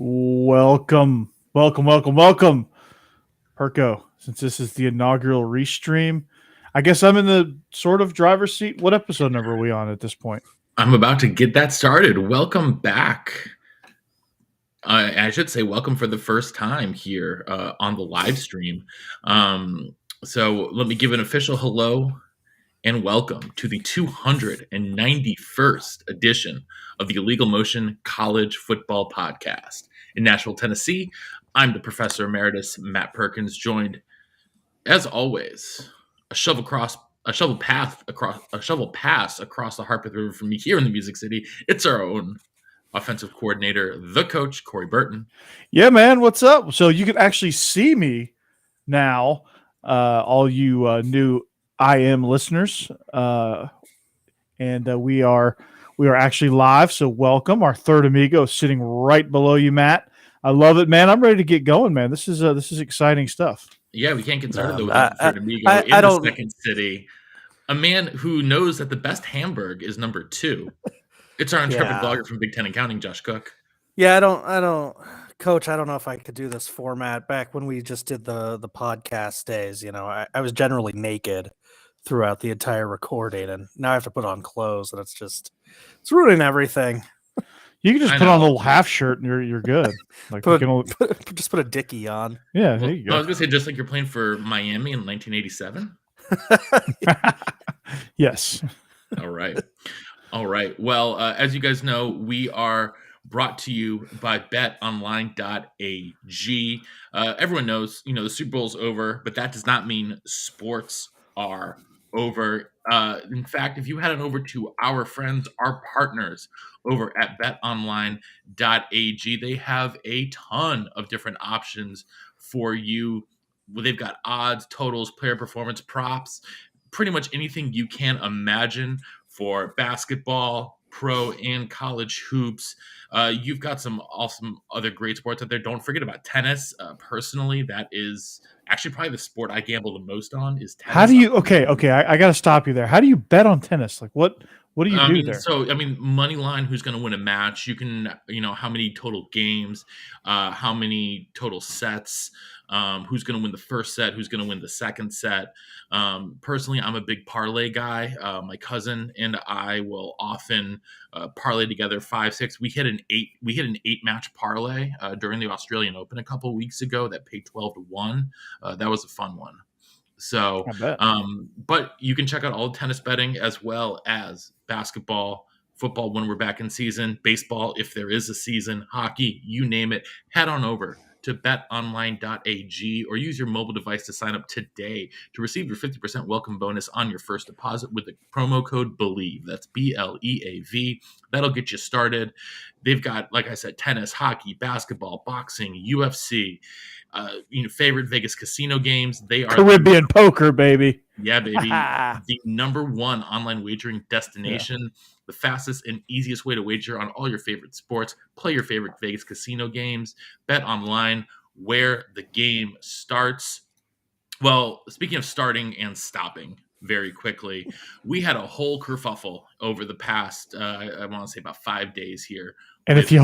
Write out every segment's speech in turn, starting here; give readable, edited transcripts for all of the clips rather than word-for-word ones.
Welcome, Perko. Since this is the inaugural restream, I guess I'm in the sort of driver's seat. What episode number are we on at this point? I'm about to get that started. Welcome back. I should say welcome for the first time here on the live stream. So let me give an official hello and welcome to the 291st edition of the Illegal Motion College Football Podcast. In Nashville, Tennessee, I'm the Professor Emeritus Matt Perkins, joined, as always, a shovel pass across the Harpeth River from me here in the Music City. It's our own offensive coordinator, the coach, Corey Burton. Yeah, man, what's up? So you can actually see me now, all you new IM listeners, and we are actually live. So welcome, our third amigo sitting right below you, Matt. I love it, man. I'm ready to get going, man. This is exciting stuff. Yeah, we can't get started though without the third amigo in the second city. A man who knows that the best Hamburg is number 2. It's our intrepid vlogger from Big Ten and Counting, Josh Cook. Yeah, I don't, Coach. I don't know if I could do this format. Back when we just did the podcast days, I was generally naked throughout the entire recording, and now I have to put on clothes, and it's ruining everything. You can just put on a little half shirt and you're good. Like just put a dickie on. Yeah, there you go. I was gonna say, just like you're playing for Miami in 1987. Yes. All right. Well, as you guys know, we are brought to you by betonline.ag. Everyone knows, the Super Bowl's over, but that does not mean sports are over. In fact, if you head on over to our friends, our partners over at betonline.ag, they have a ton of different options for you. They've got odds, totals, player performance, props, pretty much anything you can imagine for basketball, pro and college hoops. You've got some awesome other great sports out there. Don't forget about tennis. Personally, that is actually probably the sport I gamble the most on is tennis. How do you? Okay. I got to stop you there. How do you bet on tennis? Like what do you do there? So, money line, who's going to win a match? You can, how many total games, how many total sets, who's going to win the first set, who's going to win the second set. Personally, I'm a big parlay guy. My cousin and I will often parlay together 5, 6. We hit an 8 match parlay during the Australian Open a couple weeks ago that paid 12-1. That was a fun one. So, but you can check out all tennis betting as well as basketball, football when we're back in season, baseball if there is a season, hockey, you name it. Head on over to betonline.ag or use your mobile device to sign up today to receive your 50% welcome bonus on your first deposit with the promo code BELIEVE. That's BLEAV. That'll get you started. They've got, like I said, tennis, hockey, basketball, boxing, UFC, favorite Vegas casino games. They are Caribbean poker, baby. Yeah, baby. The number 1 online wagering destination. Yeah. The fastest and easiest way to wager on all your favorite sports. Play your favorite Vegas casino games. Bet online where the game starts. Well, speaking of starting and stopping very quickly, we had a whole kerfuffle over the past, I want to say about 5 days here. And if you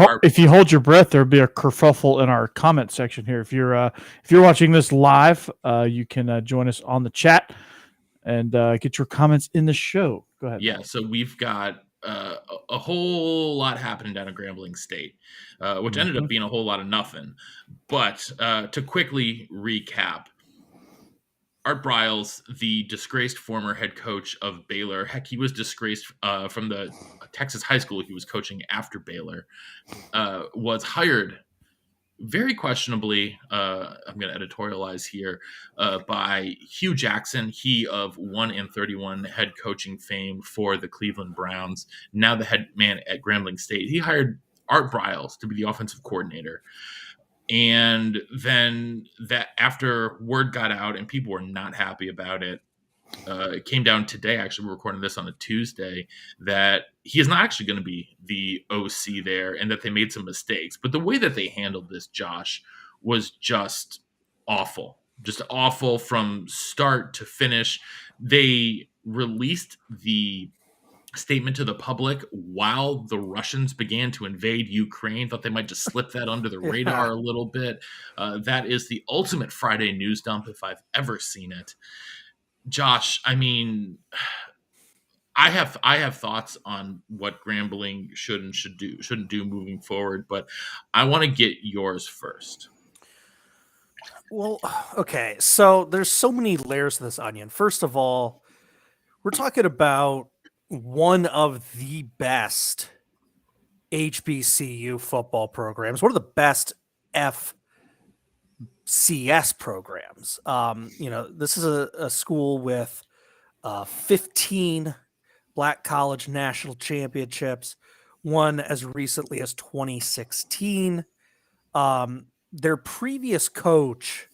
hold your breath, there'll be a kerfuffle in our comment section here. If you're watching this live, you can join us on the chat and get your comments in the show. Go ahead. Yeah, so we've got a whole lot happening down at Grambling State, which ended up being a whole lot of nothing. But to quickly recap, Art Briles, the disgraced former head coach of Baylor, heck, he was disgraced from the Texas high school he was coaching after Baylor, was hired very questionably, I'm going to editorialize here, by Hugh Jackson, he of 1-31 head coaching fame for the Cleveland Browns, now the head man at Grambling State. He hired Art Briles to be the offensive coordinator. And then that after word got out and people were not happy about it, it came down today, actually, we're recording this on a Tuesday, that he is not actually going to be the OC there and that they made some mistakes. But the way that they handled this, Josh, was just awful. Just awful from start to finish. They released the statement to the public while the Russians began to invade Ukraine. Thought they might just slip that under the radar a little bit. That is the ultimate Friday news dump if I've ever seen it. Josh, I mean, I have thoughts on what Grambling shouldn't do moving forward, but I want to get yours first. Well, okay, so there's so many layers to this onion. First of all, we're talking about one of the best HBCU football programs, one of the best FCS programs. This is a school with 15 Black College national championships, one as recently as 2016. Their previous coach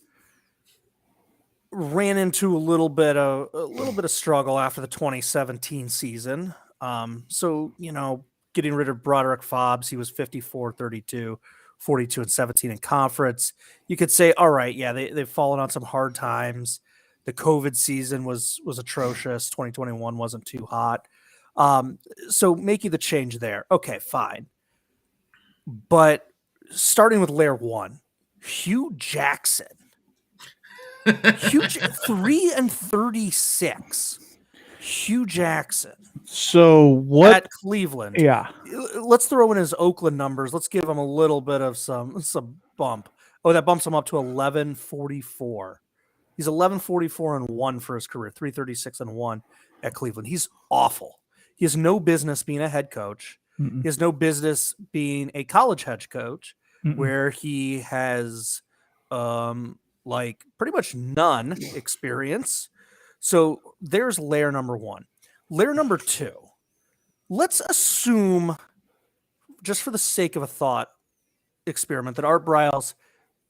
ran into a little bit of struggle after the 2017 season. Getting rid of Broderick Fobbs, he was 54-32, 42-17 in conference. You could say, all right, yeah, they've fallen on some hard times. The COVID season was atrocious. 2021 wasn't too hot. So making the change there, okay, fine. But starting with layer one, Hugh Jackson. 3-36. Hugh Jackson. So what at Cleveland? Yeah. Let's throw in his Oakland numbers. Let's give him a little bit of some bump. Oh, that bumps him up to 11-44. He's 11-44-1 for his career. 3-36-1 at Cleveland. He's awful. He has no business being a head coach. Mm-mm. He has no business being a college head coach, Mm-mm. where he has pretty much none experience. So there's layer number one. Layer number two, let's assume, just for the sake of a thought experiment, that Art Briles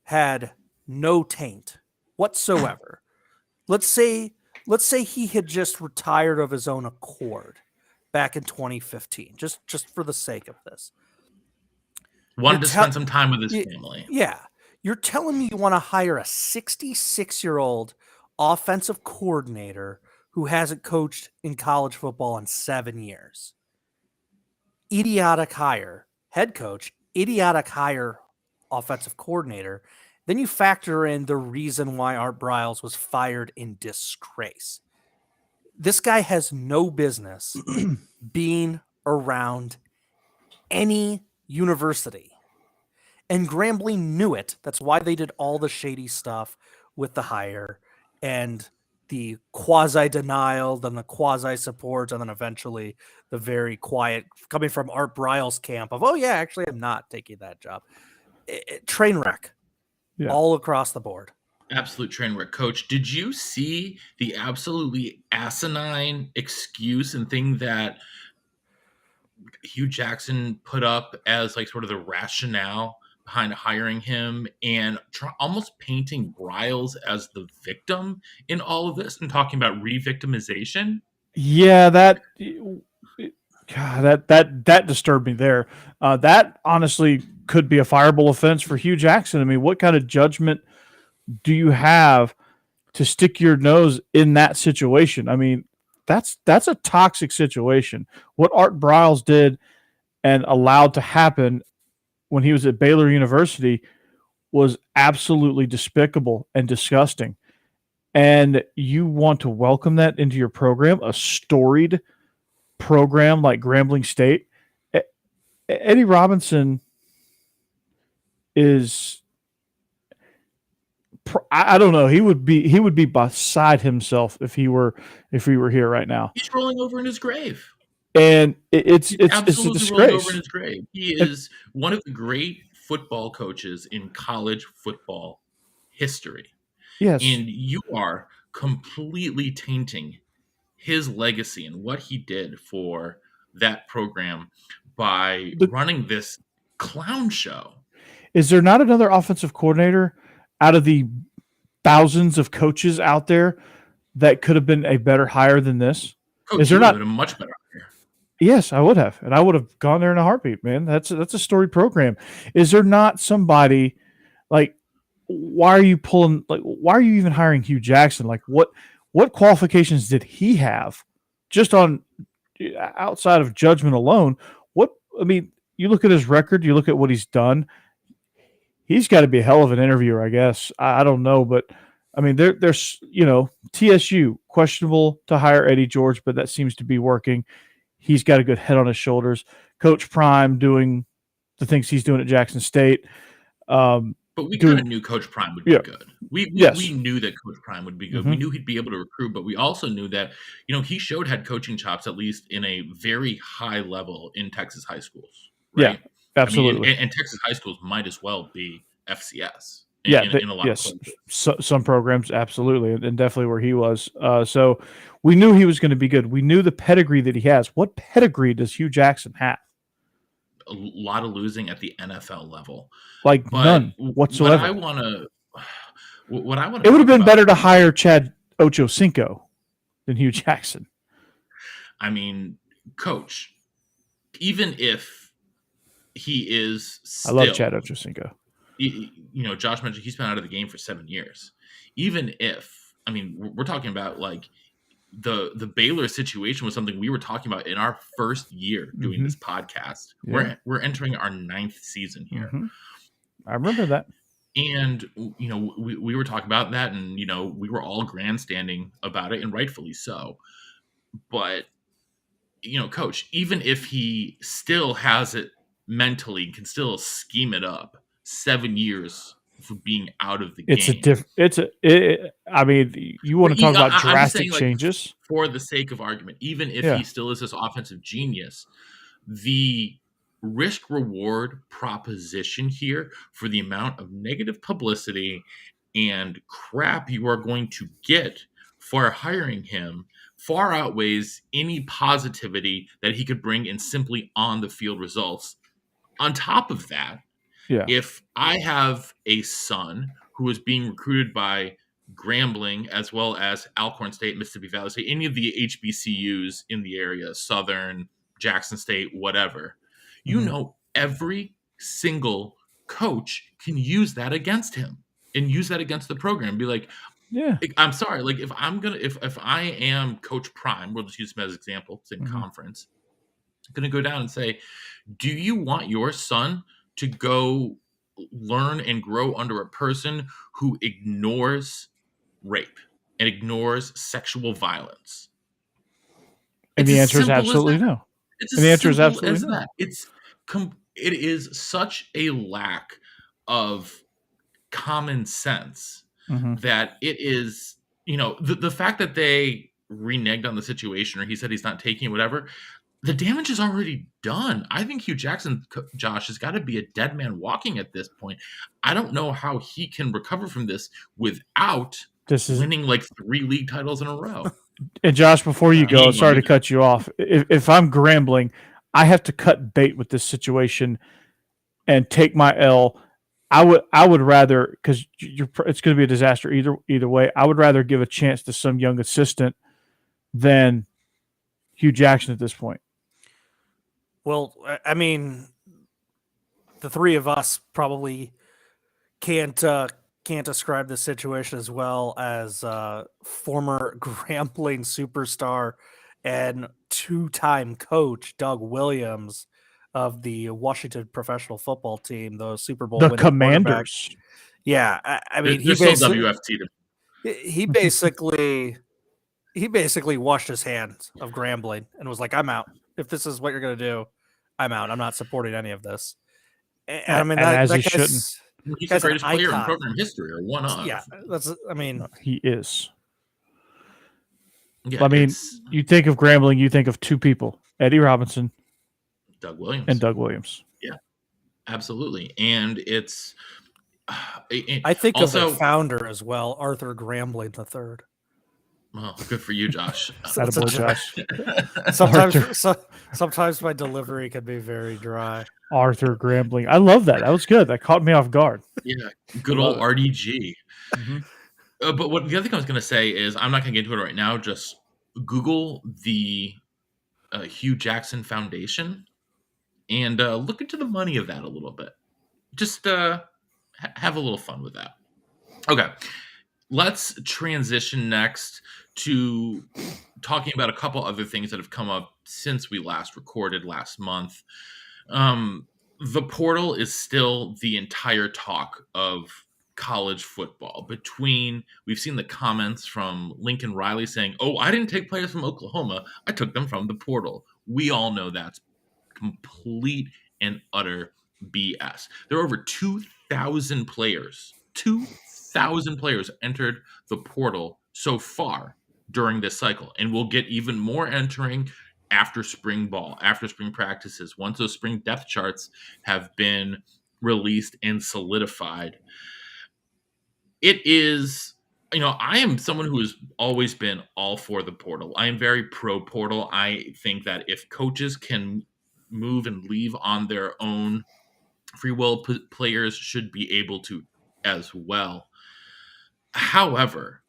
had no taint whatsoever. Let's say he had just retired of his own accord back in 2015, just for the sake of this. Wanted to spend some time with his family. Yeah. You're telling me you want to hire a 66-year-old offensive coordinator who hasn't coached in college football in 7 years. Idiotic hire. Head coach, idiotic hire, offensive coordinator. Then you factor in the reason why Art Briles was fired in disgrace. This guy has no business being around any university. And Grambling knew it. That's why they did all the shady stuff with the hire and the quasi-denial, then the quasi-support, and then eventually the very quiet, coming from Art Briles' camp of, oh yeah, actually I'm not taking that job. Train wreck all across the board. Absolute train wreck. Coach, did you see the absolutely asinine excuse and thing that Hugh Jackson put up as like sort of the rationale behind hiring him, and almost painting Briles as the victim in all of this and talking about re-victimization? Yeah, that disturbed me there. That honestly could be a fireable offense for Hugh Jackson. I mean, what kind of judgment do you have to stick your nose in that situation? I mean, that's a toxic situation. What Art Briles did and allowed to happen when he was at Baylor University was absolutely despicable and disgusting. And you want to welcome that into your program, a storied program like Grambling State. Eddie Robinson is, I don't know, he would be beside himself if he were here right now. He's rolling over in his grave. And it's a disgrace. Rolling over in his grave. He is one of the great football coaches in college football history. Yes. And you are completely tainting his legacy and what he did for that program by running this clown show. Is there not another offensive coordinator out of the thousands of coaches out there that could have been a better hire than this? Coach, is there not a much better hire? Yes, I would have. And I would have gone there in a heartbeat, man. That's a storied program. Is there not somebody like, why are you even hiring Hugh Jackson? Like what qualifications did he have just on outside of judgment alone, you look at his record, you look at what he's done. He's got to be a hell of an interviewer, I guess. I don't know, but I mean, there's TSU questionable to hire Eddie George, but that seems to be working. He's got a good head on his shoulders. Coach Prime doing the things he's doing at Jackson State. But we kind of knew Coach Prime would be good. We knew that Coach Prime would be good. We knew he'd be able to recruit, but we also knew that he showed head coaching chops, at least in a very high level in Texas high schools. Right? Yeah, absolutely. And Texas high schools might as well be FCS. In a lot of places. Some programs, absolutely, and definitely where he was. So we knew he was going to be good. We knew the pedigree that he has. What pedigree does Hugh Jackson have? A lot of losing at the NFL level, none whatsoever. It would have been better to hire Chad Ochocinco than Hugh Jackson. I mean, Coach, even if he is still, I love Chad Ochocinco. Josh mentioned he's been out of the game for 7 years. Even if, we're talking about like the Baylor situation was something we were talking about in our first year doing this podcast. Yeah. We're entering our 9th season here. Mm-hmm. I remember that. And, we were talking about that, and, we were all grandstanding about it, and rightfully so. But, Coach, even if he still has it mentally, can still scheme it up, 7 years for being out of the game. You want to talk about drastic changes? For the sake of argument, even if he still is this offensive genius, the risk-reward proposition here for the amount of negative publicity and crap you are going to get for hiring him far outweighs any positivity that he could bring in simply on-the-field results. On top of that, if I have a son who is being recruited by Grambling as well as Alcorn State, Mississippi Valley State, any of the HBCUs in the area, Southern, Jackson State, whatever, every single coach can use that against him and use that against the program. Be like, I'm sorry, like if I am Coach Prime, we'll just use him as an example, same conference, I'm going to go down and say, do you want your son to go learn and grow under a person who ignores rape and ignores sexual violence? And the answer is absolutely no. And the answer is absolutely no. It is such a lack of common sense that it is, the fact that they reneged on the situation, or he said he's not taking it, whatever, the damage is already done. I think Hugh Jackson, Josh, has got to be a dead man walking at this point. I don't know how he can recover from this without winning like 3 league titles in a row. And Josh, before you go, sorry to cut you off. If I'm Grambling, I have to cut bait with this situation and take my L. I would rather, because it's going to be a disaster either way. I would rather give a chance to some young assistant than Hugh Jackson at this point. Well, I mean, the three of us probably can't describe the situation as well as former Grambling superstar and 2-time coach Doug Williams of the Washington professional football team, the Super Bowl winning Commanders. Yeah, I mean, he basically washed his hands of Grambling and was like, "I'm out. If this is what you're going to do, I'm out. I'm not supporting any of this." And I mean, as he shouldn't. He's the greatest player in program history, or one of. Yeah, he is. Yeah, I mean, you think of Grambling, you think of 2 people: Eddie Robinson, Doug Williams, and Doug Williams. Yeah, absolutely. And it's. I think also, of the founder as well, Arthur Grambling III. Well, good for you, Josh. Josh. Sometimes my delivery can be very dry. Arthur Grambling. I love that. That was good. That caught me off guard. Yeah, good old RDG. Mm-hmm. But what the other thing I was going to say is, I'm not going to get into it right now. Just Google the Hugh Jackson Foundation and look into the money of that a little bit. Just have a little fun with that. Okay. Let's transition next to talking about a couple other things that have come up since we last recorded last month. The portal is still the entire talk of college football. We've seen the comments from Lincoln Riley saying, "Oh, I didn't take players from Oklahoma. I took them from the portal." We all know that's complete and utter BS. There are over 2,000 players. 2,000 players entered the portal so far during this cycle, and we'll get even more entering after spring ball, after spring practices, once those spring depth charts have been released and solidified. It is, I am someone who has always been all for the portal. I am very pro portal. I think that if coaches can move and leave on their own free will, players should be able to as well. However,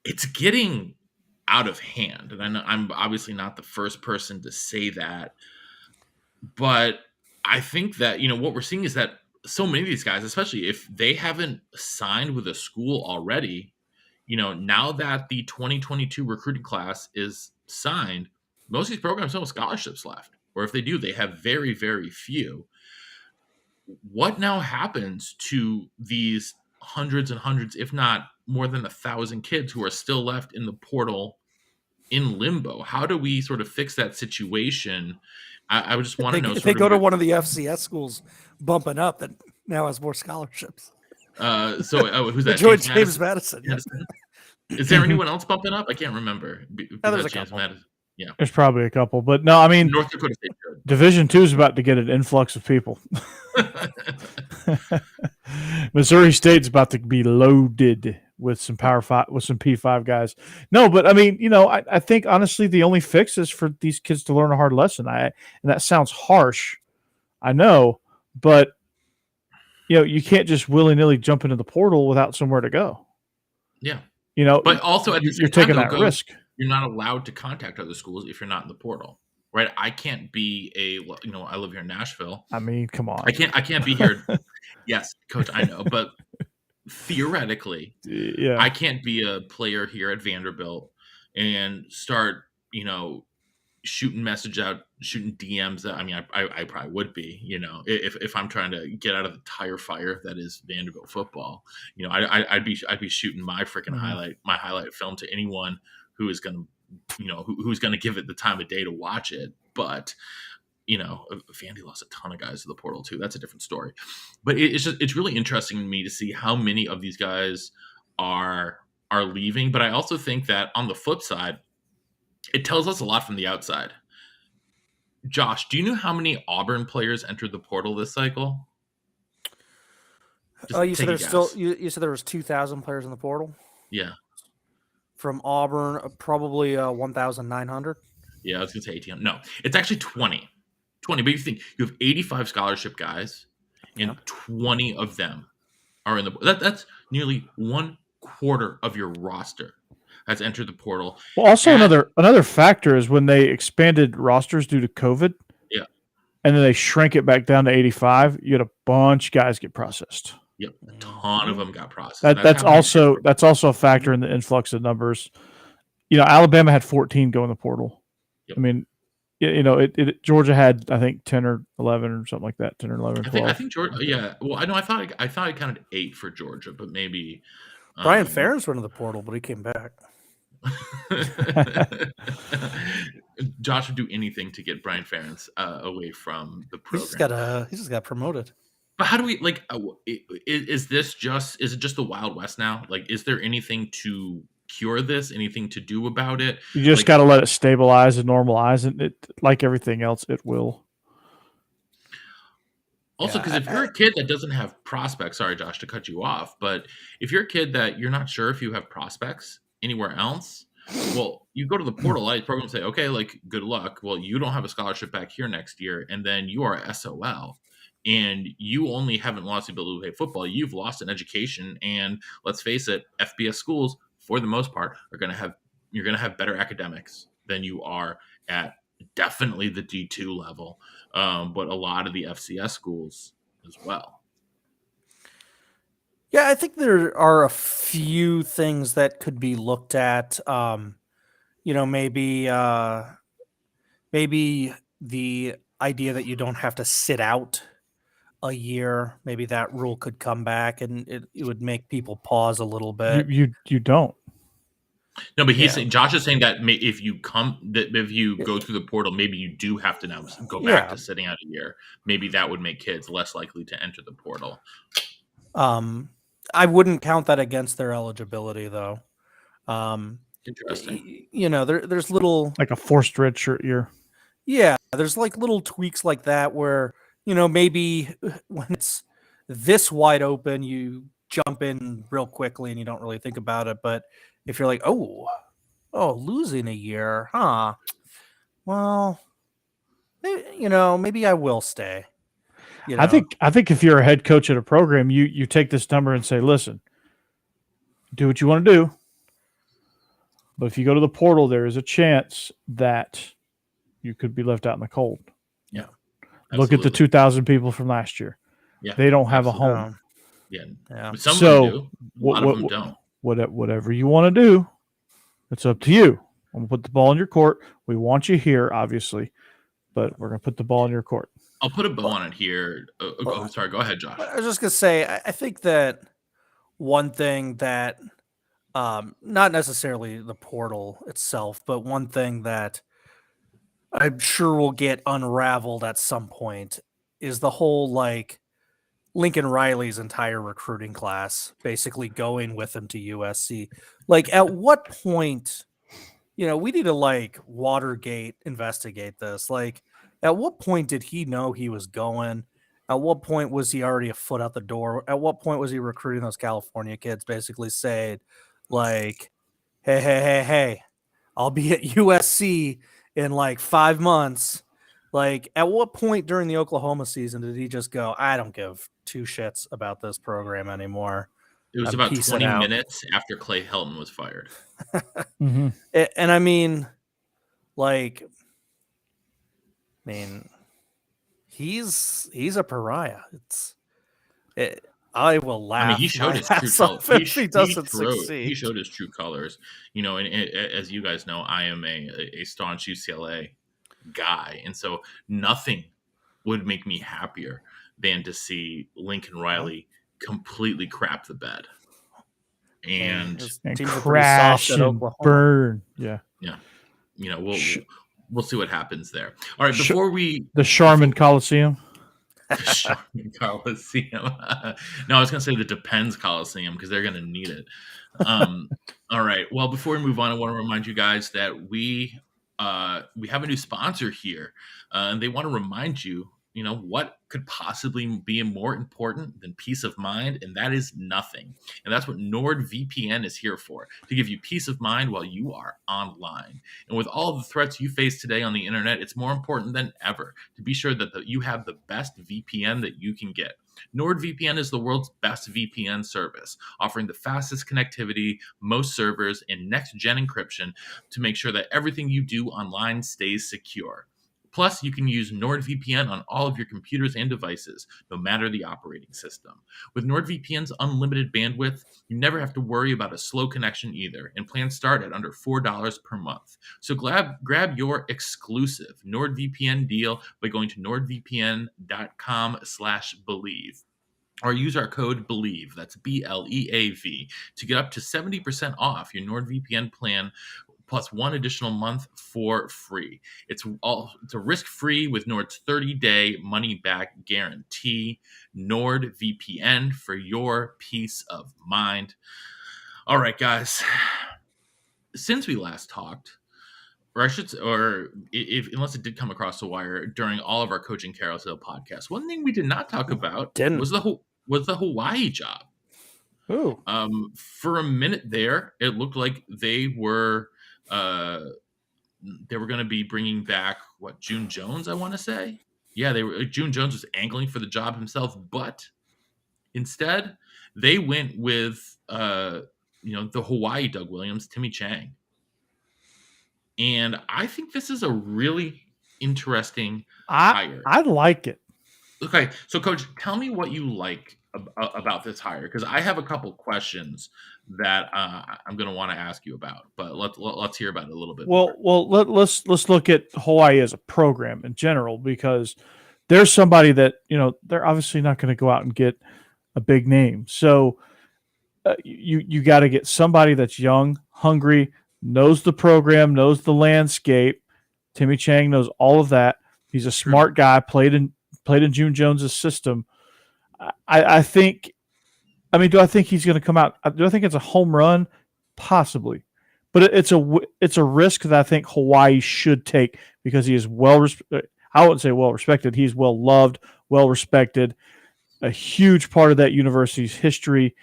it's getting out of hand. And I know I'm obviously not the first person to say that, but I think that, what we're seeing is that so many of these guys, especially if they haven't signed with a school already, now that the 2022 recruiting class is signed, most of these programs don't have scholarships left. Or if they do, they have very, very few. What now happens to these hundreds and hundreds, if not more than 1,000 kids who are still left in the portal in limbo? How do we sort of fix that situation? I would just want to know. If they go to one of the FCS schools bumping up that now has more scholarships. Who's that? James Madison. Yeah. Is there anyone else bumping up? I can't remember. There's a couple. Yeah, there's probably a couple, but no, I mean, North Dakota State. Division II is about to get an influx of people. Missouri State's about to be loaded with some Power 5, with some P5 guys. No, but I mean, I think honestly the only fix is for these kids to learn a hard lesson. And that sounds harsh, I know, but you can't just willy-nilly jump into the portal without somewhere to go. Yeah. But also at the you're taking that risk. You're not allowed to contact other schools if you're not in the portal, right? I can't be I live here in Nashville. I mean, come on. I can't be here. Yes, coach, I know, but theoretically, yeah, I can't be a player here at Vanderbilt and start, shooting DMs. I mean, I probably would be, if I'm trying to get out of the tire fire that is Vanderbilt football. I'd be shooting my freaking highlight film to anyone who is going to, who's going to give it the time of day to watch it. But, Vandy lost a ton of guys to the portal too. That's a different story. But it's really interesting to me to see how many of these guys are leaving. But I also think that on the flip side, it tells us a lot from the outside. Josh, do you know how many Auburn players entered the portal this cycle? You said there was 2,000 players in the portal? Yeah. From Auburn, probably 1,900. Yeah, I was going to say 1,800. No, it's actually 20. 20, but you think you have 85 scholarship guys, and 20 of them are in the. That's nearly 1/4 of your roster has entered the portal. Well, also another factor is when they expanded rosters due to COVID. Yeah, and then they shrank it back down to 85. You had a bunch of guys get processed. Yep, a ton of them got processed. That's also a factor in the influx of numbers. Alabama had 14 go in the portal. Yep. I mean, Georgia had, I think, 10 or 11 or something like that. 10 or 11 or 12. I think Georgia. Yeah. Well, I know. I thought I counted 8 for Georgia, but maybe Brian Ferentz went to the portal, but he came back. Josh would do anything to get Brian Ferentz away from the program. He just got promoted. But how do we is it just the Wild West now? Like, is there anything to cure this? Anything to do about it? You just got to let it stabilize and normalize, and it, like everything else, it will. Also, because if you're a kid that doesn't have prospects, sorry, Josh, to cut you off, but if you're a kid that you're not sure if you have prospects anywhere else, well, you go to the portal light program and say, okay, good luck. Well, you don't have a scholarship back here next year, and then you are SOL. And you only haven't lost the ability to play football. You've lost an education. And let's face it, FBS schools, for the most part, you're going to have better academics than you are at definitely the D2 level, but a lot of the FCS schools as well. Yeah, I think there are a few things that could be looked at. maybe the idea that you don't have to sit out a year, maybe that rule could come back, and it would make people pause a little bit. You don't. No, but he's Yeah. saying, Josh is saying that if you go through the portal, maybe you do have to now go back to sitting out a year. Maybe that would make kids less likely to enter the portal. I wouldn't count that against their eligibility, though. Interesting. There's little, Like a forced red shirt year. yeah, there's like little tweaks like that where, maybe when it's this wide open, you jump in real quickly and you don't really think about it. But if you're like, oh, losing a year, huh? Well, maybe I will stay. I think if you're a head coach at a program, you take this number and say, listen, do what you want to do. But if you go to the portal, there is a chance that you could be left out in the cold. Yeah. Look at the 2,000 people from last year. Yeah. They don't have a home. Yeah. Yeah. But some of them do. A lot of them don't. Whatever you want to do, it's up to you. I'm going to put the ball in your court. We want you here, obviously, but we're going to put the ball in your court. I'll put a bow on it here. Sorry, go ahead, Josh. I was just going to say, I think that one thing that, not necessarily the portal itself, but one thing that I'm sure will get unraveled at some point is the whole, like, Lincoln Riley's entire recruiting class basically going with him to USC. Like, at what point, we need to, like, Watergate investigate this. Like, at what point did he know he was going? At what point was he already a foot out the door? At what point was he recruiting those California kids, basically saying, like, hey, I'll be at USC in like 5 months. Like, at what point during the Oklahoma season did he just go, I don't give two shits about this program anymore? It was about 20 minutes after Clay Helton was fired. Mm-hmm. And I mean, he's a pariah. I will laugh. I mean, he showed his true colors. If he doesn't succeed. He showed his true colors. And as you guys know, I am a staunch UCLA guy, and so nothing would make me happier than to see Lincoln Riley completely crap the bed and crash and burn. Yeah. We'll see what happens there. All right, before the Charmin Coliseum. Charmin Coliseum. No, I was going to say the Depends Coliseum because they're going to need it. All right. Well, before we move on, I want to remind you guys that we have a new sponsor here, and they want to remind you, what could possibly be more important than peace of mind, and that is nothing. And that's what NordVPN is here for, to give you peace of mind while you are online. And with all the threats you face today on the internet, it's more important than ever to be sure that you have the best VPN that you can get. NordVPN is the world's best VPN service, offering the fastest connectivity, most servers, and next-gen encryption to make sure that everything you do online stays secure. Plus, you can use NordVPN on all of your computers and devices, no matter the operating system. With NordVPN's unlimited bandwidth, you never have to worry about a slow connection either, and plans start at under $4 per month. So grab your exclusive NordVPN deal by going to nordvpn.com/believe. Or use our code BELIEVE, that's BLEAV, to get up to 70% off your NordVPN plan plus one additional month for free. It's a risk-free with Nord's 30-day money-back guarantee. NordVPN for your peace of mind. All right, guys. Since we last talked, unless it did come across the wire during all of our Coaching Carousel podcasts, one thing we did not talk about was the Hawaii job. Ooh. For a minute there, it looked like they were going to be bringing back June Jones, I want to say. Yeah, June Jones was angling for the job himself, but instead they went with the Hawaii Doug Williams, Timmy Chang. And I think this is a really interesting hire. I like it. Okay, so Coach, tell me what you like about this hire, because I have a couple questions that I'm going to want to ask you about. But let's hear about it a little bit more. Let's look at Hawaii as a program in general, because there's somebody that they're obviously not going to go out and get a big name. So you got to get somebody that's young, hungry, knows the program, knows the landscape. Timmy Chang knows all of that. He's a smart guy. Played in June Jones's system. I think. I mean, do I think he's going to come out? Do I think it's a home run? Possibly, but it's a risk that I think Hawaii should take, because he is I wouldn't say well respected. He's well loved, well respected. A huge part of that university's history.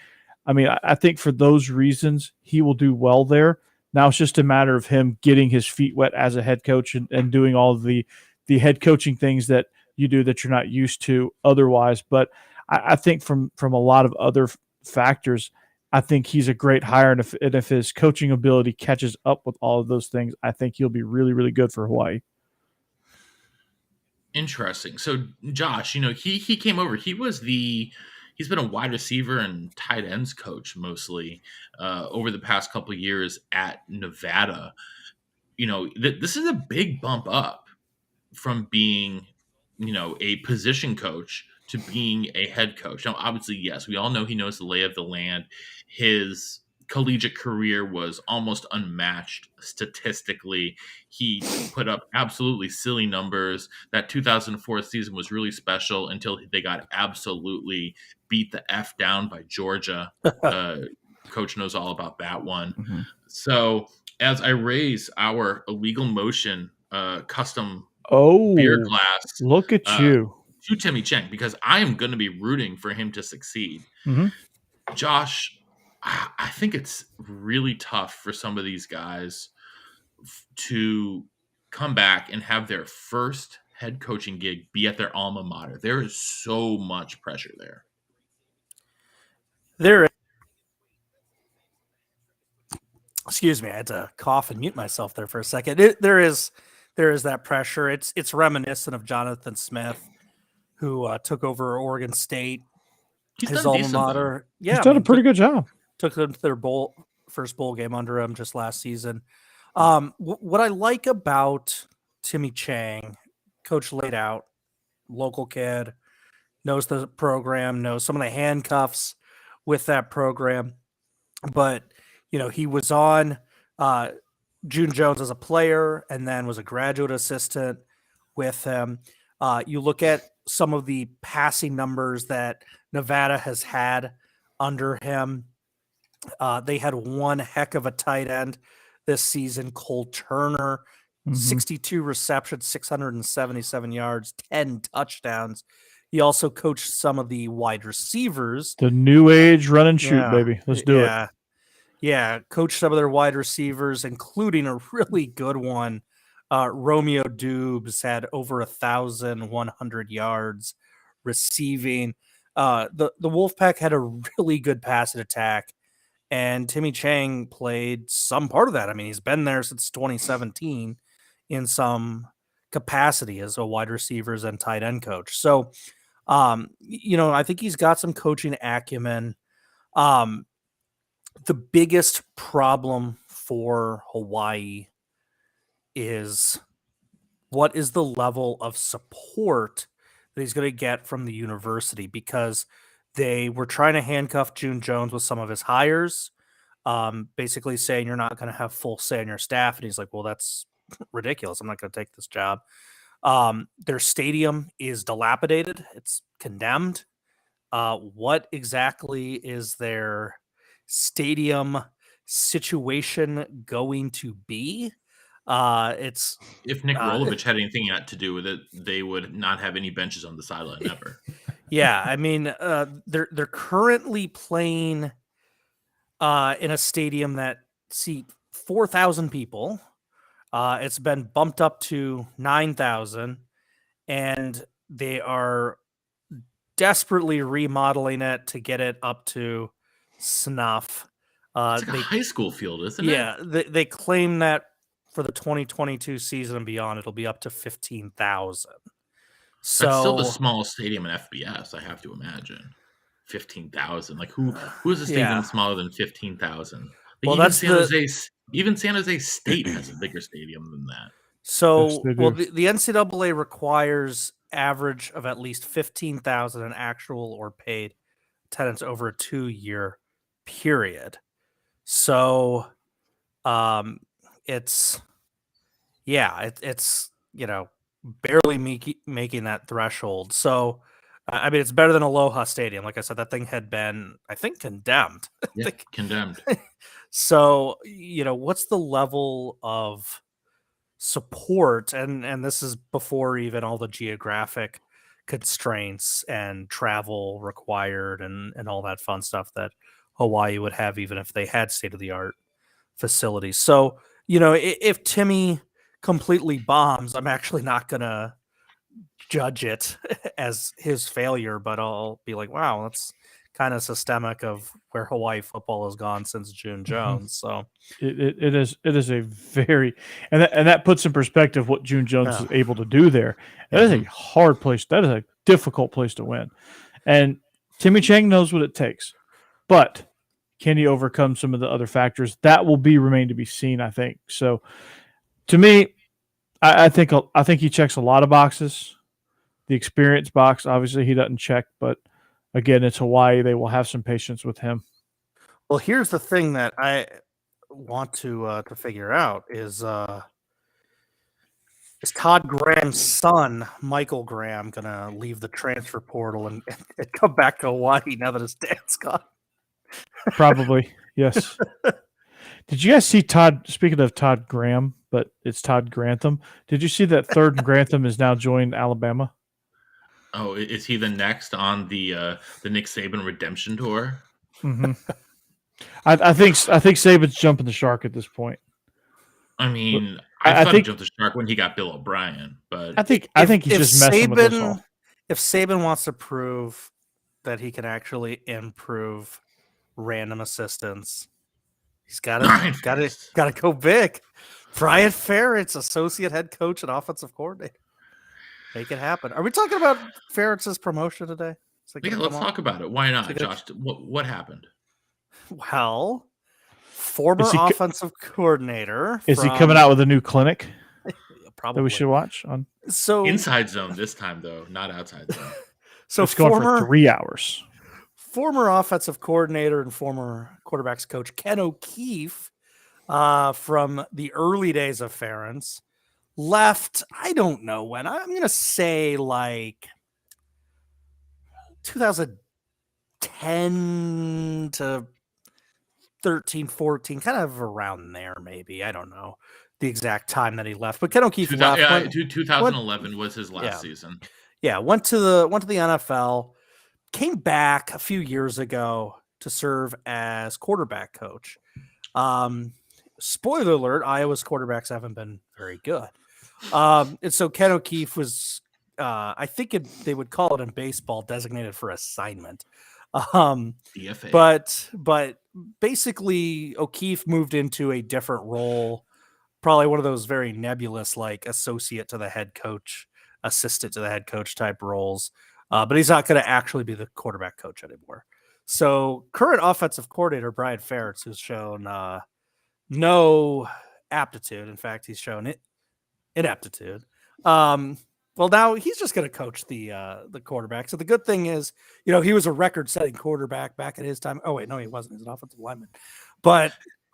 I mean, I think for those reasons, he will do well there. Now it's just a matter of him getting his feet wet as a head coach and doing all of the head coaching things that you do that you're not used to otherwise. But I think from a lot of other factors, I think he's a great hire. And if his coaching ability catches up with all of those things, I think he'll be really, really good for Hawaii. Interesting. So Josh, he came over. He's been a wide receiver and tight ends coach mostly over the past couple of years at Nevada. This is a big bump up from being, a position coach to being a head coach. Now, obviously, yes, we all know he knows the lay of the land. His collegiate career was almost unmatched statistically. He put up absolutely silly numbers. That 2004 season was really special until they got absolutely beat the F down by Georgia. Coach knows all about that one. Mm-hmm. So as I raise our illegal motion custom beer glass, look at you, to Timmy Chang, because I am going to be rooting for him to succeed. Mm-hmm. Josh, I think it's really tough for some of these guys to come back and have their first head coaching gig be at their alma mater. There is so much pressure there. Excuse me, I had to cough and mute myself there for a second. There is that pressure. It's reminiscent of Jonathan Smith, who took over Oregon State. His alma mater. Yeah, he's done a pretty good job. Took them to their first bowl game under him just last season. What I like about Timmy Chang, coach laid out, local kid, knows the program, knows some of the handcuffs with that program. But, he was on June Jones as a player and then was a graduate assistant with him. You look at some of the passing numbers that Nevada has had under him. They had one heck of a tight end this season, Cole Turner, 62 receptions, 677 yards, 10 touchdowns. He also coached some of the wide receivers. The new age run and shoot, baby. Let's do it. Yeah, coached some of their wide receivers, including a really good one. Romeo Dubes had over 1,100 yards receiving. The Wolfpack had a really good passing attack. And Timmy Chang played some part of that. I mean, he's been there since 2017 in some capacity as a wide receivers and tight end coach. So, I think he's got some coaching acumen. The biggest problem for Hawaii is what is the level of support that he's going to get from the university, because they were trying to handcuff June Jones with some of his hires, basically saying you're not going to have full say on your staff. And he's like, well, that's ridiculous. I'm not going to take this job. Their stadium is dilapidated. It's condemned. What exactly is their stadium situation going to be? It's if Nick Rolovich had anything to do with it, they would not have any benches on the sideline ever. Yeah, I mean, they're currently playing in a stadium that seat 4,000 people. It's been bumped up to 9,000, and they are desperately remodeling it to get it up to snuff. It's like a high school field, isn't it? Yeah, they claim that for the 2022 season and beyond, it'll be up to 15,000. So That's still the smallest stadium in FBS, I have to imagine. 15,000. Like who is a stadium yeah. smaller than 15,000? Like Well, that's even San Jose State has a bigger stadium than that. Yes, they do. the NCAA requires average of at least 15,000 in actual or paid attendance over a 2-year period. So it's barely making that threshold. So I mean, it's better than Aloha Stadium. Like I said, that thing had been, I think, condemned. Yeah, condemned. So what's the level of support? And this is before even all the geographic constraints and travel required and all that fun stuff that Hawaii would have, even if they had state-of-the-art facilities. So, if Timmy completely bombs, I'm actually not going to judge it as his failure, but I'll be like, wow, that's kind of systemic of where Hawaii football has gone since June Jones. So it is a very, and that puts in perspective what June Jones is able to do there. That is a hard place. That is a difficult place to win. And Timmy Chang knows what it takes, but can he overcome some of the other factors? That will remain to be seen, I think. So to me, I think he checks a lot of boxes. The experience box, obviously, he doesn't check, but again, it's Hawaii. They will have some patience with him. Well, here's the thing that I want to figure out is Todd Graham's son, Michael Graham, gonna leave the transfer portal and come back to Hawaii now that his dad's gone? Probably, yes. Did you guys see Todd? Speaking of Todd Graham, but it's Todd Grantham. Did you see that third Grantham has now joined Alabama? Oh, is he the next on the Nick Saban redemption tour? Mm-hmm. I think Saban's jumping the shark at this point. I mean, I thought he jumped the shark when he got Bill O'Brien, but I think he's just messing with us all. If Saban wants to prove that he can actually improve random assistants, he's got to go big. Brian Ferentz, associate head coach and offensive coordinator. Make it happen. Are we talking about Ferentz's promotion today? Yeah, let's talk about it. Why not, Josh? What happened? Well, former offensive coordinator. Is he coming out with a new clinic? Probably. That we should watch on. So inside zone this time, though, not outside zone. So it's going for 3 hours. Former offensive coordinator and former quarterbacks coach Ken O'Keefe, from the early days of Ferentz, left. I don't know when. I'm going to say like 2010 to 13, 14, kind of around there, maybe. I don't know the exact time that he left, but Ken O'Keefe left. 2011 was his last season. Yeah, went to the NFL, came back a few years ago to serve as quarterback coach. Spoiler alert: Iowa's quarterbacks haven't been very good. And so Ken O'Keefe was, I think they would call it in baseball, designated for assignment. DFA. But basically O'Keefe moved into a different role, probably one of those very nebulous, like associate to the head coach, assistant to the head coach type roles. But he's not going to actually be the quarterback coach anymore. So current offensive coordinator Brian Ferentz, who's shown no aptitude. In fact, he's shown ineptitude. Well, now he's just going to coach the quarterback. So the good thing is, he was a record-setting quarterback back at his time. Oh, wait, no, he wasn't. He's an offensive lineman. But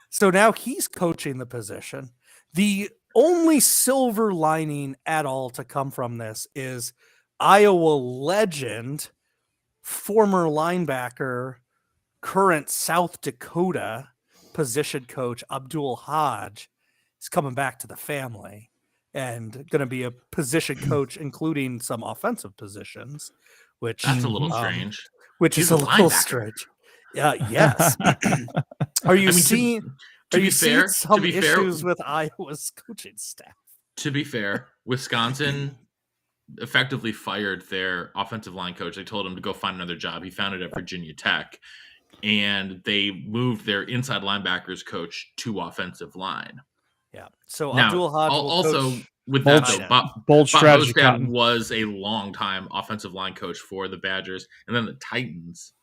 so now he's coaching the position. The only silver lining at all to come from this is Iowa legend, former linebacker, current South Dakota position coach Abdul Hodge is coming back to the family and going to be a position coach, including some offensive positions, which that's a little strange. Which is a little strange. Yes. Are you seeing some issues with Iowa's coaching staff? To be fair, Wisconsin effectively fired their offensive line coach. They told him to go find another job. He found it at Virginia Tech, and they moved their inside linebackers coach to offensive line. Yeah. So now, Abdul Hodge also With Bold, that, though, bold Bob strategy, Hostad Cotton. was a longtime offensive line coach for the Badgers and then the Titans.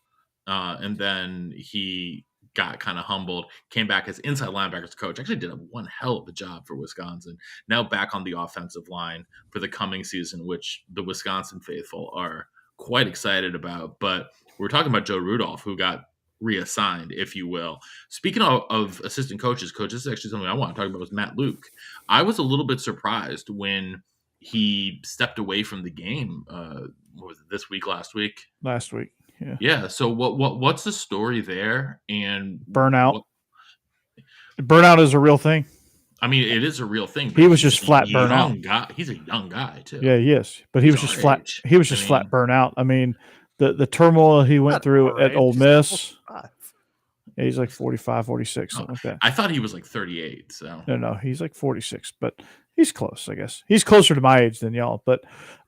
And then he got kind of humbled, came back as inside linebackers coach. Actually did one hell of a job for Wisconsin. Now back on the offensive line for the coming season, which the Wisconsin faithful are quite excited about. But we're talking about Joe Rudolph, who got reassigned, if you will. Speaking of assistant coaches, this is actually something I want to talk about was Matt Luke. I was a little bit surprised when he stepped away from the game. What was it, this week, last week? Last week. Yeah. So what's the story there? And burnout. Burnout is a real thing. I mean, it is a real thing. He was just flat burnout. He's a young guy too. Yeah, he is. But he was just flat. Age. He was just flat burnout. I mean, the turmoil he went through at Ole Miss. Yeah, he's like 45, 46, something like that. I thought he was like 38. So no, he's like 46, but he's close, I guess. He's closer to my age than y'all, but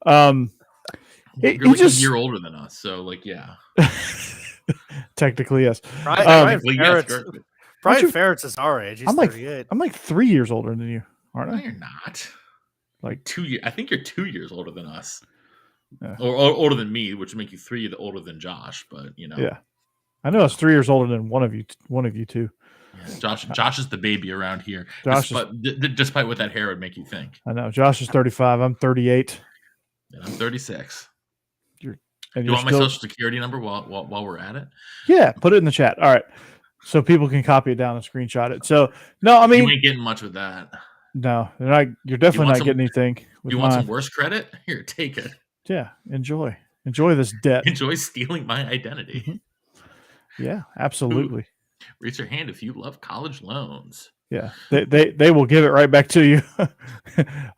you're like a year older than us, so like, yeah. Technically, yes. Brian Ferentz is our age. He's 38. I'm like 3 years older than you, aren't I? No, you're not. Like 2 years. I think you're 2 years older than us, or older than me, which would make you 3 older than Josh. But yeah, I know I was 3 years older than one of you two. Yeah, Josh is the baby around here. Despite what that hair would make you think. I know. Josh is 35. I'm 38. And I'm 36. You want my social security number while we're at it? Yeah, put it in the chat. All right, so people can copy it down and screenshot it. So no, I mean, you ain't getting much with that. No, you're definitely not getting anything. You want some worse credit? Here, take it. Yeah, enjoy this debt. Enjoy stealing my identity. Mm-hmm. Yeah, absolutely. Raise your hand if you love college loans. Yeah, they will give it right back to you.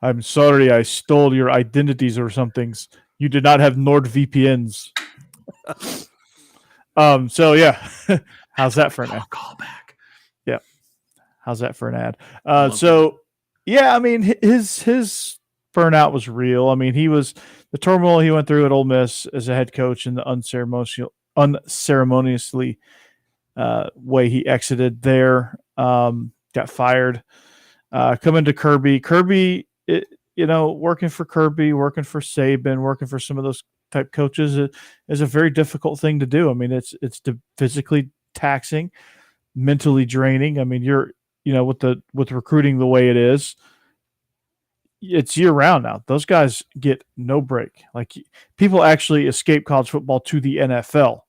I'm sorry, I stole your identities or something. You did not have NordVPNs. So yeah, how's that for an ad? Call back. Yeah, how's that for an ad? So yeah, I mean his burnout was real. I mean the turmoil he went through at Ole Miss as a head coach and the unceremoniously way he exited there. Got fired. Coming to Kirby. Working for Kirby, working for Saban, working for some of those type coaches is a very difficult thing to do. I mean, it's physically taxing, mentally draining. I mean, with recruiting the way it is, it's year round now. Those guys get no break. Like people actually escape college football to the NFL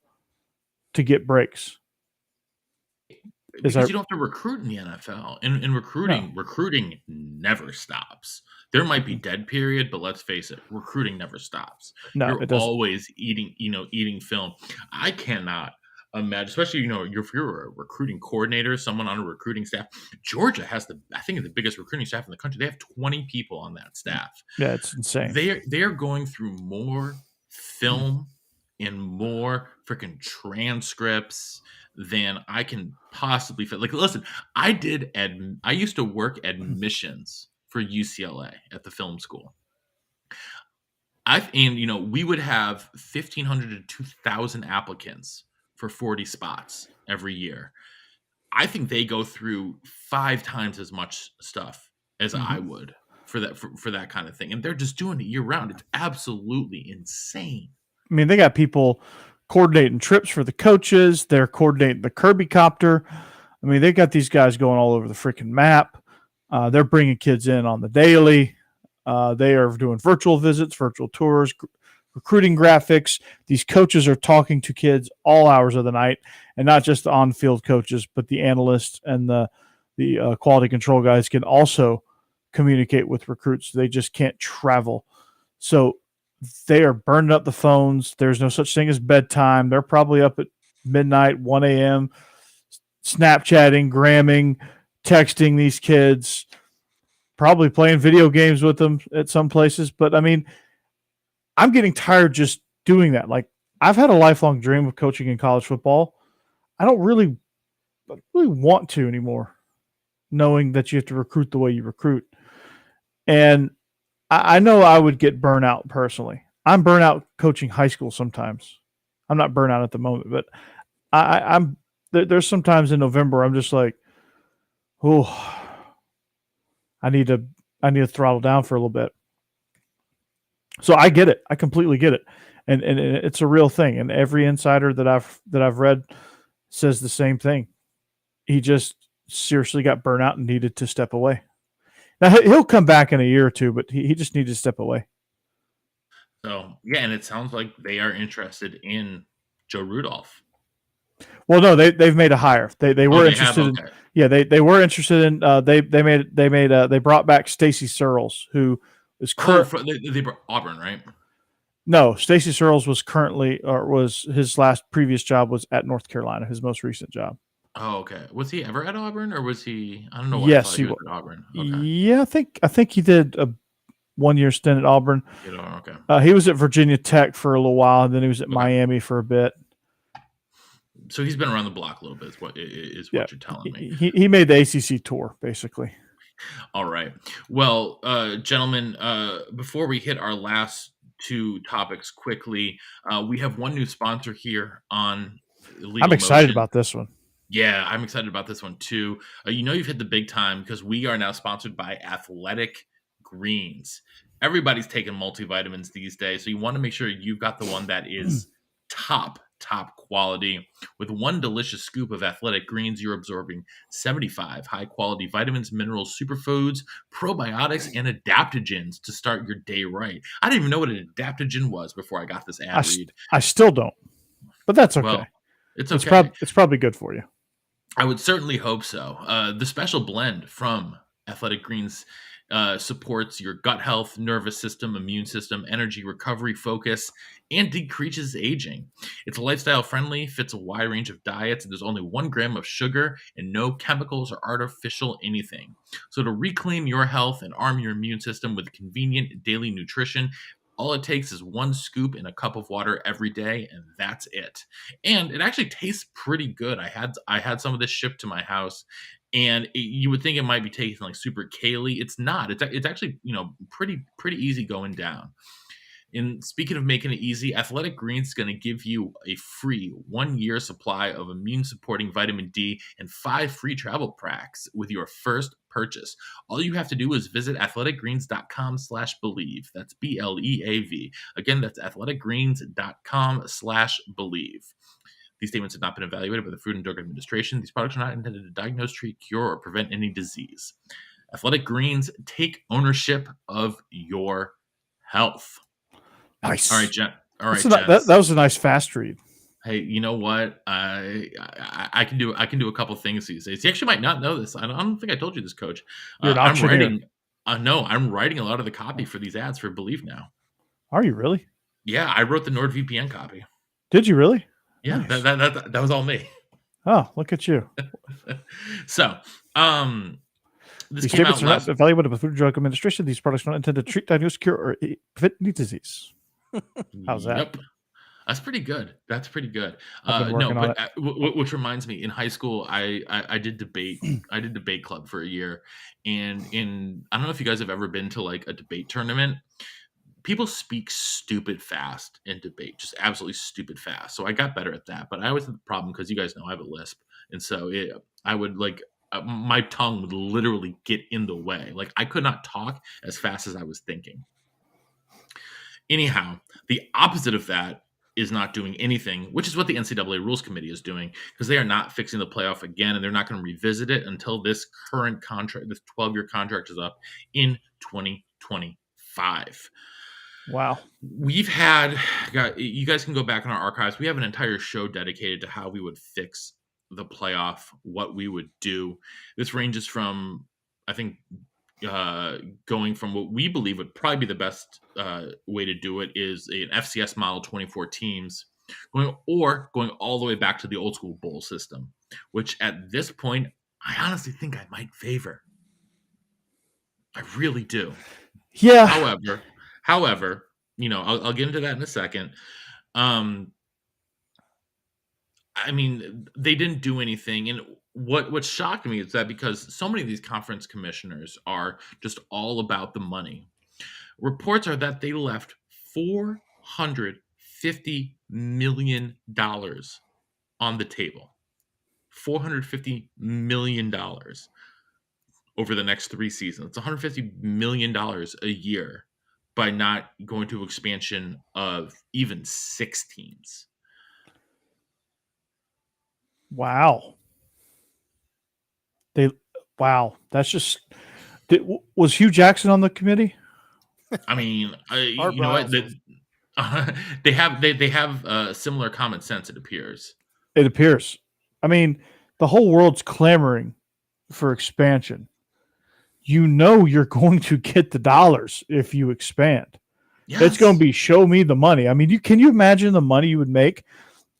to get breaks. Because you don't have to recruit in the NFL. In recruiting never stops. There might be dead period, but let's face it, recruiting never stops. No, you're always eating film. I cannot imagine, especially if you're a recruiting coordinator, someone on a recruiting staff. Georgia has the biggest recruiting staff in the country. They have 20 people on that staff. Yeah, it's insane. They are going through more film and more freaking transcripts than I can possibly fit. Like, listen, I used to work admissions for UCLA at the film school. We would have 1,500 to 2,000 applicants for 40 spots every year. I think they go through 5 times as much stuff as I would for that kind of thing. And they're just doing it year round. It's absolutely insane. I mean, they got people coordinating trips for the coaches. They're coordinating the Kirby copter. I mean, they got these guys going all over the freaking map. They're bringing kids in on the daily. They are doing virtual visits, virtual tours, recruiting graphics. These coaches are talking to kids all hours of the night, and not just the on-field coaches, but the analysts and the quality control guys can also communicate with recruits. They just can't travel. So they are burning up the phones. There's no such thing as bedtime. They're probably up at midnight, 1 a.m., Snapchatting, gramming, texting these kids, probably playing video games with them at some places. But I mean, I'm getting tired just doing that. Like, I've had a lifelong dream of coaching in college football. I don't really want to anymore, knowing that you have to recruit the way you recruit. And I know I would get burnout personally. I'm burnout coaching high school sometimes. I'm not burnout at the moment, but I'm there's sometimes in November I'm just like, oh, I need to I need to throttle down for a little bit. So I get it. I completely get it. And it's a real thing. And every insider that I've read says the same thing. He just seriously got burnt out and needed to step away. Now he'll come back in a year or two, but he just needs to step away. So yeah, and it sounds like they are interested in Joe Rudolph. Well, no, they've made a hire. They were interested in. Yeah, they were interested in. They brought back Stacey Searles, who is they brought Auburn, right? No, Stacey Searles was his previous job was at North Carolina, his most recent job. Oh, okay. Was he ever at Auburn, or was he? I don't know. Yes, he was at Auburn. Okay. Yeah, I think he did a 1-year stint at Auburn. Okay. He was at Virginia Tech for a little while, and then he was at Miami for a bit. So he's been around the block a little bit. Is what you're telling me? He made the ACC tour, basically. All right. Well, gentlemen, before we hit our last two topics quickly, we have one new sponsor here on Legal I'm excited Motion. about this one. Yeah, I'm excited about this one too. You've hit the big time because we are now sponsored by Athletic Greens. Everybody's taking multivitamins these days, so you want to make sure you've got the one that is top quality. With one delicious scoop of Athletic Greens, you're absorbing 75 high-quality vitamins, minerals, superfoods, probiotics, and adaptogens to start your day right. I didn't even know what an adaptogen was before I got this ad read. I still don't, but that's okay. Well, it's okay. It's probably good for you. I would certainly hope so. The special blend from Athletic Greens supports your gut health, nervous system, immune system, energy, recovery, focus, and decreases aging. It's lifestyle friendly, fits a wide range of diets, and there's only 1 gram of sugar and no chemicals or artificial anything. So to reclaim your health and arm your immune system with convenient daily nutrition, all it takes is 1 scoop in a cup of water every day, and that's it. And it actually tastes pretty good. I had some of this shipped to my house, and you would think it might be tasting like super kale-y. It's not. It's actually pretty easy going down. And speaking of making it easy, Athletic Greens is going to give you a free 1-year supply of immune-supporting vitamin D and 5 free travel packs with your first purchase. All you have to do is visit athleticgreens.com/believe. That's BLEAV. Again, that's athleticgreens.com/believe. These statements have not been evaluated by the Food and Drug Administration. These products are not intended to diagnose, treat, cure, or prevent any disease. Athletic Greens, take ownership of your health. Nice. All right, Jen. That was a nice fast read. Hey, you know what? I can do a couple things these days. You actually might not know this. I don't think I told you this, Coach. I'm writing a lot of the copy for these ads for Believe now. Are you really? Yeah, I wrote the NordVPN copy. Did you really? Yeah, nice. that was all me. Oh, look at you. So, these statements are not evaluated by the Food and Drug Administration. These products are not intended to treat, diagnose, cure, or prevent any disease. How's that? Yep. That's pretty good. Which reminds me, in high school, I did debate. I did debate club for a year, and I don't know if you guys have ever been to like a debate tournament. People speak stupid fast in debate, just absolutely stupid fast. So I got better at that, but I always had the problem because you guys know I have a lisp, and so I would my tongue would literally get in the way. Like I could not talk as fast as I was thinking. Anyhow, the opposite of that is not doing anything, which is what the NCAA Rules Committee is doing, because they are not fixing the playoff again, and they're not going to revisit it until this current contract, this 12-year contract, is up in 2025. Wow. You guys can go back in our archives. We have an entire show dedicated to how we would fix the playoff, what we would do. This ranges from, I think, going from what we believe would probably be the best way to do it is an FCS model, 24 teams, going all the way back to the old school bowl system, which at this point, I honestly think I might favor. I really do. Yeah. However, I'll get into that in a second. I mean, they didn't do anything, and what shocked me is that because so many of these conference commissioners are just all about the money, reports are that they left $450 million on the table. $450 million over the next 3 seasons. It's $150 million a year by not going to expansion of even 6 teams. Wow. That's just. Was Hugh Jackson on the committee? I mean, Art you know what? Briles They have similar common sense, it appears. It appears. I mean, the whole world's clamoring for expansion. You know you're going to get the dollars if you expand. Yes. It's going to be show me the money. I mean, can you imagine the money you would make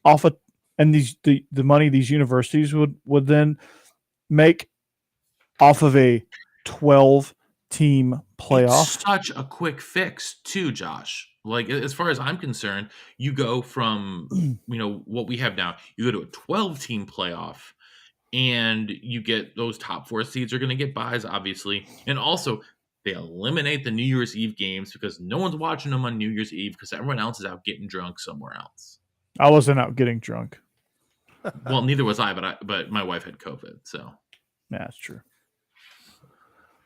off of, and the money these universities would then make off of a 12-team playoff? It's such a quick fix too, Josh. Like, as far as I'm concerned, you go from what we have now. You go to a 12-team playoff, and you get those top 4 seeds are going to get buys, obviously, and also they eliminate the New Year's Eve games because no one's watching them on New Year's Eve because everyone else is out getting drunk somewhere else. I wasn't out getting drunk. Well, neither was I, but my wife had COVID, so Yeah, that's true.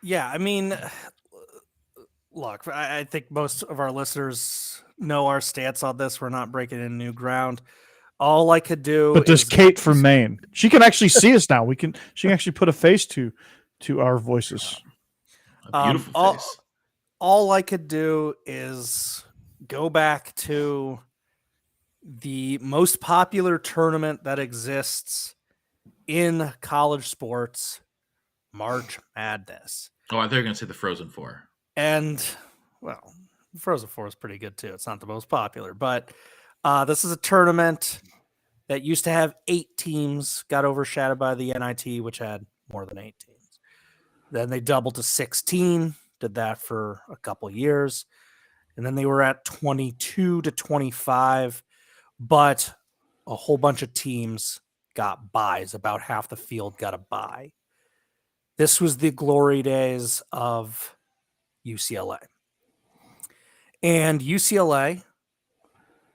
Yeah, I mean, look, I think most of our listeners know our stance on this. We're not breaking in new ground. All I could do. But there's Kate from Maine. She can actually see us now. She can actually put a face to our voices. a beautiful face. All I could do is go back to the most popular tournament that exists in college sports, March Madness. Oh, I thought you were going to say the Frozen Four. And, well, Frozen Four is pretty good too. It's not the most popular, but this is a tournament that used to have 8 teams, got overshadowed by the NIT, which had more than 8 teams. Then they doubled to 16, did that for a couple years. And then they were at 22 to 25, but a whole bunch of teams got buys. About half the field got a bye. This was the glory days of UCLA. And UCLA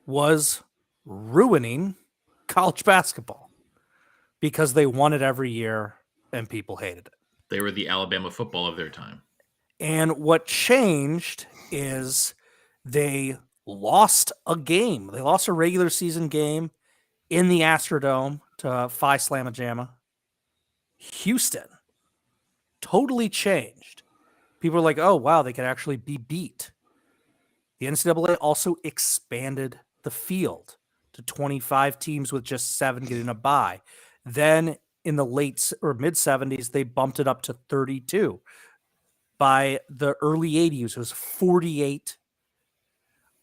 was ruining college basketball because they won it every year and people hated it. They were the Alabama football of their time. And what changed is they lost a game. They lost a regular season game in the Astrodome to Phi Slamma Jamma. Houston totally changed. People were like, oh, wow, they could actually be beat. The NCAA also expanded the field to 25 teams with just 7 getting a bye. Then in the late or mid 70s, they bumped it up to 32. By the early 80s, it was 48.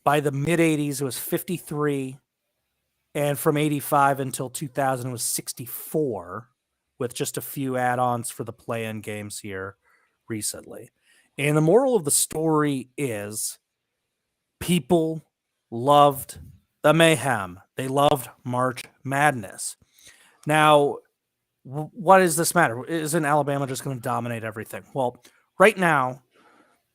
By the mid 80s, it was 53. And from 85 until 2000, it was 64, with just a few add-ons for the play-in games here recently. And the moral of the story is people loved the mayhem. They loved March Madness. Now, what does this matter? Isn't Alabama just going to dominate everything? Well, right now,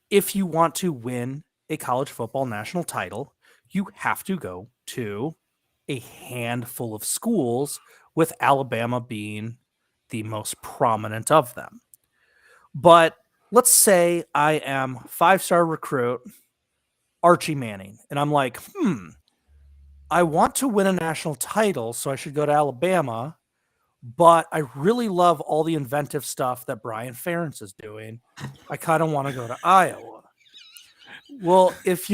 if you want to win a college football national title, you have to go to a handful of schools, with Alabama being the most prominent of them. But let's say I am 5-star recruit Archie Manning, and I'm like, I want to win a national title, so I should go to Alabama, but I really love all the inventive stuff that Brian Ferentz is doing. I kind of want to go to Iowa. Well, if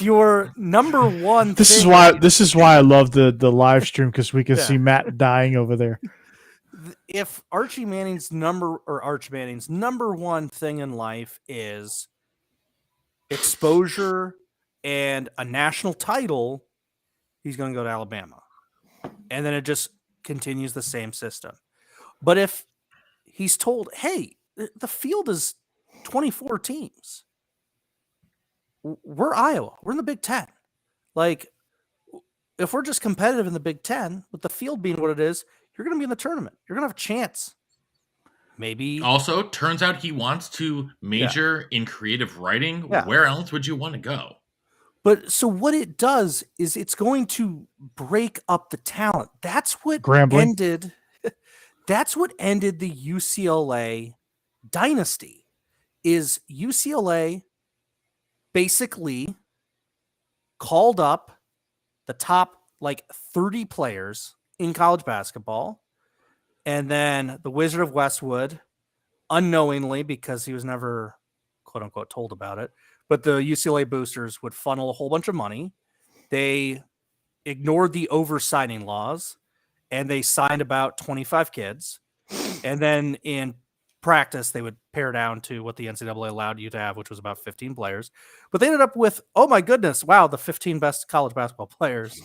you're number one, this is why I love the live stream, because we can see Matt dying over there. If Archie Manning's number one thing in life is exposure and a national title, he's going to go to Alabama. And then it just continues the same system. But if he's told, hey, the field is 24 teams, we're Iowa, we're in the Big Ten. Like, if we're just competitive in the Big Ten, with the field being what it is, you're going to be in the tournament. You're going to have a chance. Maybe. Also, turns out he wants to major in creative writing. Yeah. Where else would you want to go? But so what it does is it's going to break up the talent. That's what ended the UCLA dynasty is UCLA basically called up the top like 30 players in college basketball. And then the Wizard of Westwood, unknowingly, because he was never quote unquote told about it, but the UCLA boosters would funnel a whole bunch of money. They ignored the oversigning laws and they signed about 25 kids. And then in practice, they would pare down to what the NCAA allowed you to have, which was about 15 players. But they ended up with, oh my goodness, wow, the 15 best college basketball players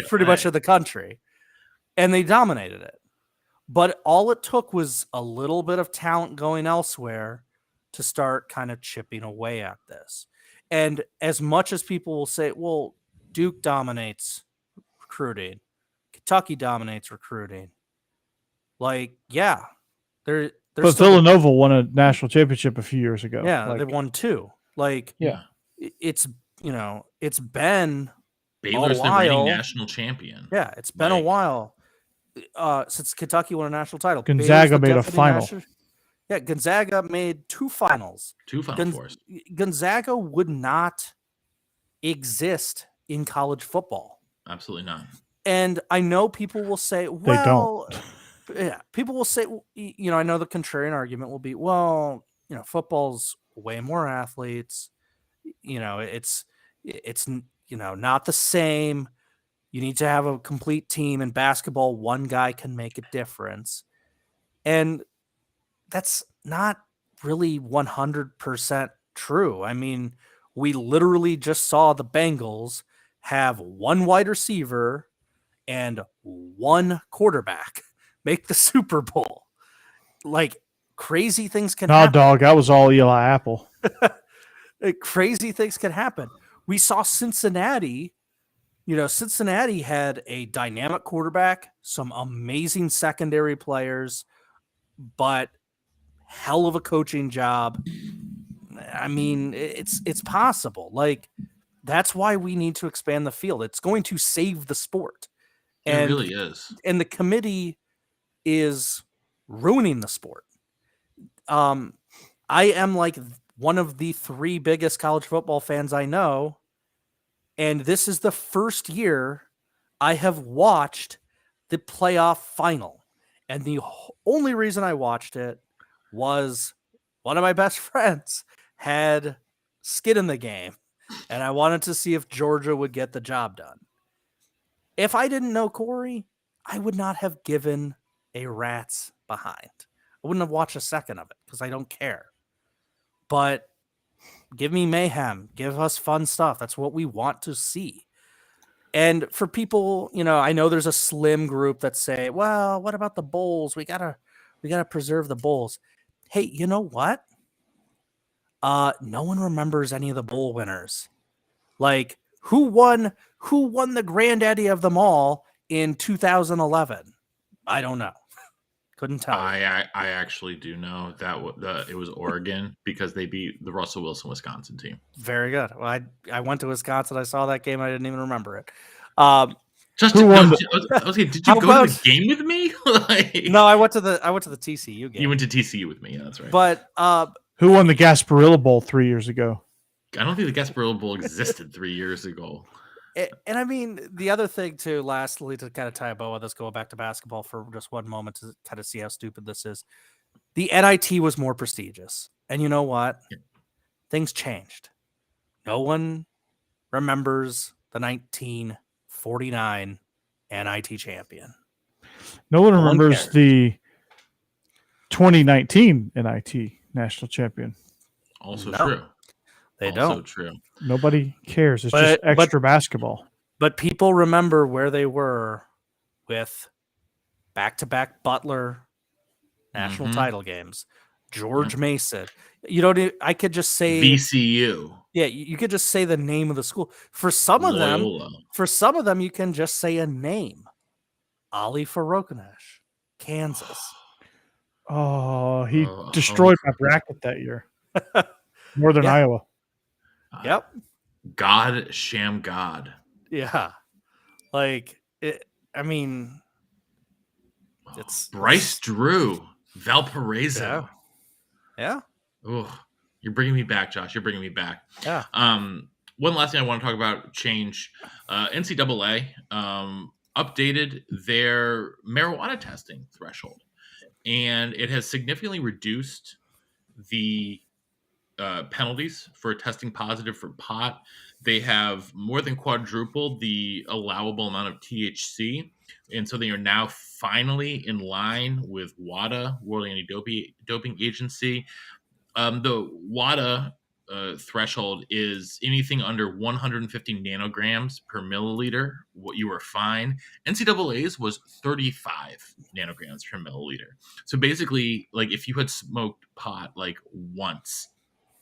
pretty much in the country. And they dominated it. But all it took was a little bit of talent going elsewhere to start kind of chipping away at this. And as much as people will say, well, Duke dominates recruiting, Kentucky dominates recruiting. Like, yeah, but Villanova won a national championship a few years ago. Yeah, like, they won 2. Like, yeah, it's it's been Baylor's a the while. reigning national champion. Yeah, it's been a while since Kentucky won a national title. Gonzaga made a final. Yeah, Gonzaga made 2 finals. 2 Final Fours. Gonzaga would not exist in college football. Absolutely not. And I know people will say, well, yeah, people will say, I know the contrarian argument will be, well, football's way more athletes. It's not the same. You need to have a complete team. In basketball, one guy can make a difference. And that's not really 100% true. I mean, we literally just saw the Bengals have 1 wide receiver and 1 quarterback make the Super Bowl. Like, crazy things can happen. Dog, that was all Eli Apple. Crazy things can happen. We saw Cincinnati. Cincinnati had a dynamic quarterback, some amazing secondary players, but hell of a coaching job. I mean, it's possible. Like, that's why we need to expand the field. It's going to save the sport. It really is. And the committee is ruining the sport. I am like one of the 3 biggest college football fans I know. And this is the first year I have watched the playoff final. And the only reason I watched it was one of my best friends had skin in the game. And I wanted to see if Georgia would get the job done. If I didn't know Corey, I would not have given a rat's behind. I wouldn't have watched a second of it because I don't care. But give me mayhem. Give us fun stuff. That's what we want to see. And for people, I know there's a slim group that say, well, what about the bowls? We gotta preserve the bowls. Hey, you know what? No one remembers any of the bowl winners. Like, who won the granddaddy of them all in 2011? I don't know. Couldn't tell. I actually do know that it was Oregon because they beat the Russell Wilson Wisconsin team. Very good. Well, I went to Wisconsin. I saw that game. I didn't even remember it. Did you go to the game with me? No, I went to the TCU game. You went to TCU with me. Yeah, that's right. But who won the Gasparilla Bowl 3 years ago? I don't think the Gasparilla Bowl existed 3 years ago. And I mean, the other thing, too, lastly, to kind of tie a bow on this, go back to basketball for just one moment to kind of see how stupid this is. The NIT was more prestigious. And you know what? Yeah. Things changed. No one remembers the 1949 NIT champion. No one remembers the 2019 NIT national champion. Also true. They don't. True. Nobody cares. It's just extra basketball. But people remember where they were with back-to-back Butler national title games. George Mason. I could just say VCU. Yeah, you could just say the name of the school. For some of them, you can just say a name. Ali Farokhanash, Kansas. Oh, he destroyed my bracket that year. Northern Iowa. Yep. God, Sham God. Yeah. Like, it's Bryce Drew, Valparaiso. Yeah. Oh, you're bringing me back, Josh. You're bringing me back. Yeah. One last thing I want to talk about change. NCAA updated their marijuana testing threshold, and it has significantly reduced the penalties for testing positive for pot. They have more than quadrupled the allowable amount of THC. And so they are now finally in line with WADA, World Anti-Doping Agency. The WADA threshold is anything under 150 nanograms per milliliter. What you are fine. NCAA's was 35 nanograms per milliliter. So basically, like if you had smoked pot like once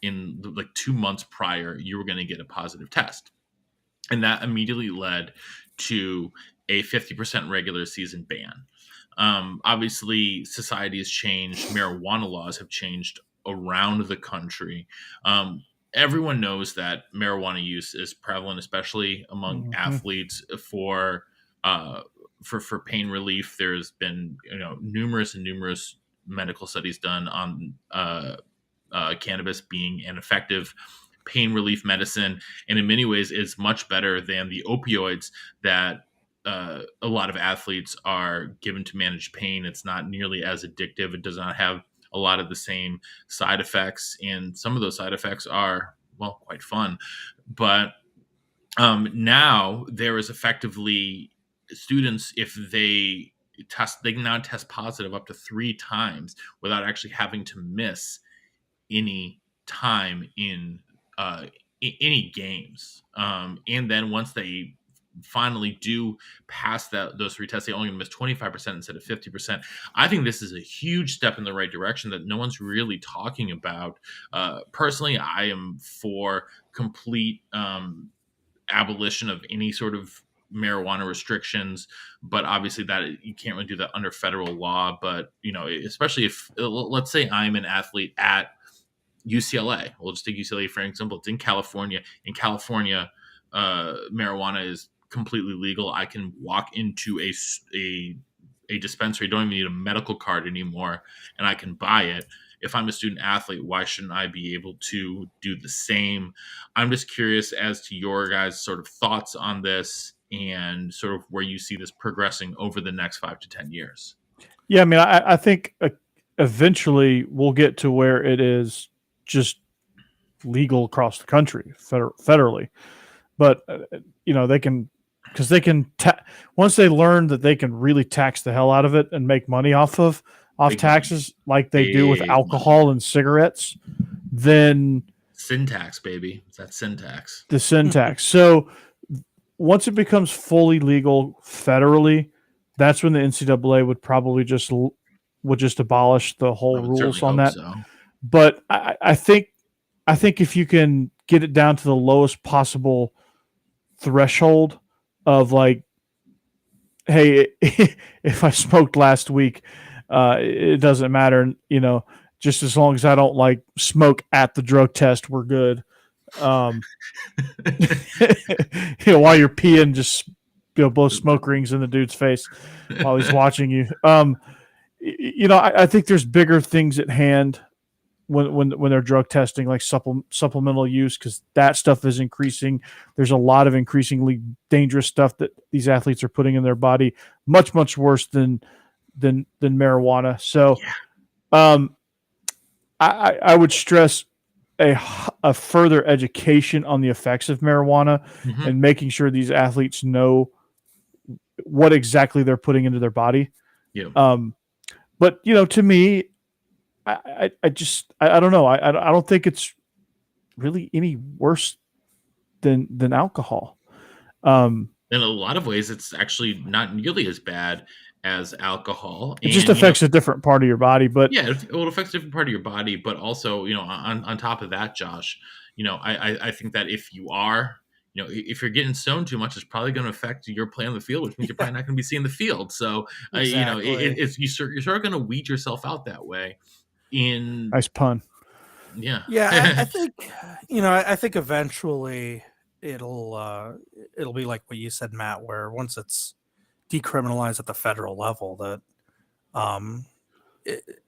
in like 2 months prior, you were going to get a positive test, and that immediately led to a 50% regular season ban. Obviously, society has changed. Marijuana laws have changed around the country. Everyone knows that marijuana use is prevalent, especially among athletes for pain relief. There's been numerous medical studies done on cannabis being an effective pain relief medicine, and in many ways is much better than the opioids that a lot of athletes are given to manage pain. It's not nearly as addictive. It does not have a lot of the same side effects, and some of those side effects are, well, quite fun. But now there is effectively students, if they can now test positive up to 3 times without actually having to miss any time in any games. And then once they finally do pass those 3 tests, they only miss 25% instead of 50%. I think this is a huge step in the right direction that no one's really talking about. Personally, I am for complete abolition of any sort of marijuana restrictions, but obviously that you can't really do that under federal law. But especially if, let's say I'm an athlete at UCLA. We'll just take UCLA for example. It's in California. In California, marijuana is completely legal. I can walk into a dispensary. Don't even need a medical card anymore, and I can buy it. If I'm a student athlete, why shouldn't I be able to do the same? I'm just curious as to your guys' sort of thoughts on this and sort of where you see this progressing over the next 5 to 10 years. Yeah, I mean, I think eventually we'll get to where it is just legal across the country federally, but they can, because they can once they learn that they can really tax the hell out of it and make money off taxes like they do with alcohol and cigarettes, then syntax, baby, that's syntax, the syntax. So once it becomes fully legal federally, that's when the NCAA would probably just abolish the whole rules on that. So. But I think if you can get it down to the lowest possible threshold of like, hey, if I smoked last week, it doesn't matter, just as long as I don't like smoke at the drug test, we're good. While you're peeing, just blow smoke rings in the dude's face while he's watching you. I think there's bigger things at hand when they're drug testing, like supplemental use, because that stuff is increasing. There's a lot of increasingly dangerous stuff that these athletes are putting in their body, much worse than marijuana. So, I would stress a further education on the effects of marijuana and making sure these athletes know what exactly they're putting into their body. Yeah. But to me, I don't know. I don't think it's really any worse than alcohol. In a lot of ways, it's actually not nearly as bad as alcohol. It just affects a different part of your body, but yeah, it affects a different part of your body. But also, on top of that, Josh, I think that if you are, if you're getting stoned too much, it's probably going to affect your play on the field, which means you're probably not going to be seeing the field. So, exactly. you're sort of going to weed yourself out that way. Nice pun. Yeah. I think, I think eventually it'll be like what you said, Matt, where once it's decriminalized at the federal level, that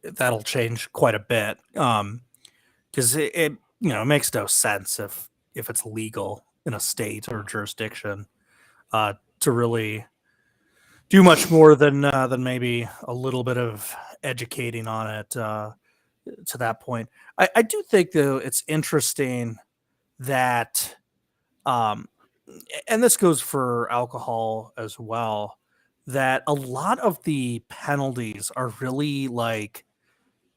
that'll change quite a bit. Because it makes no sense if it's legal in a state or jurisdiction to really do much more than maybe a little bit of educating on it to that point. I do think though it's interesting that, and this goes for alcohol as well, that a lot of the penalties are really like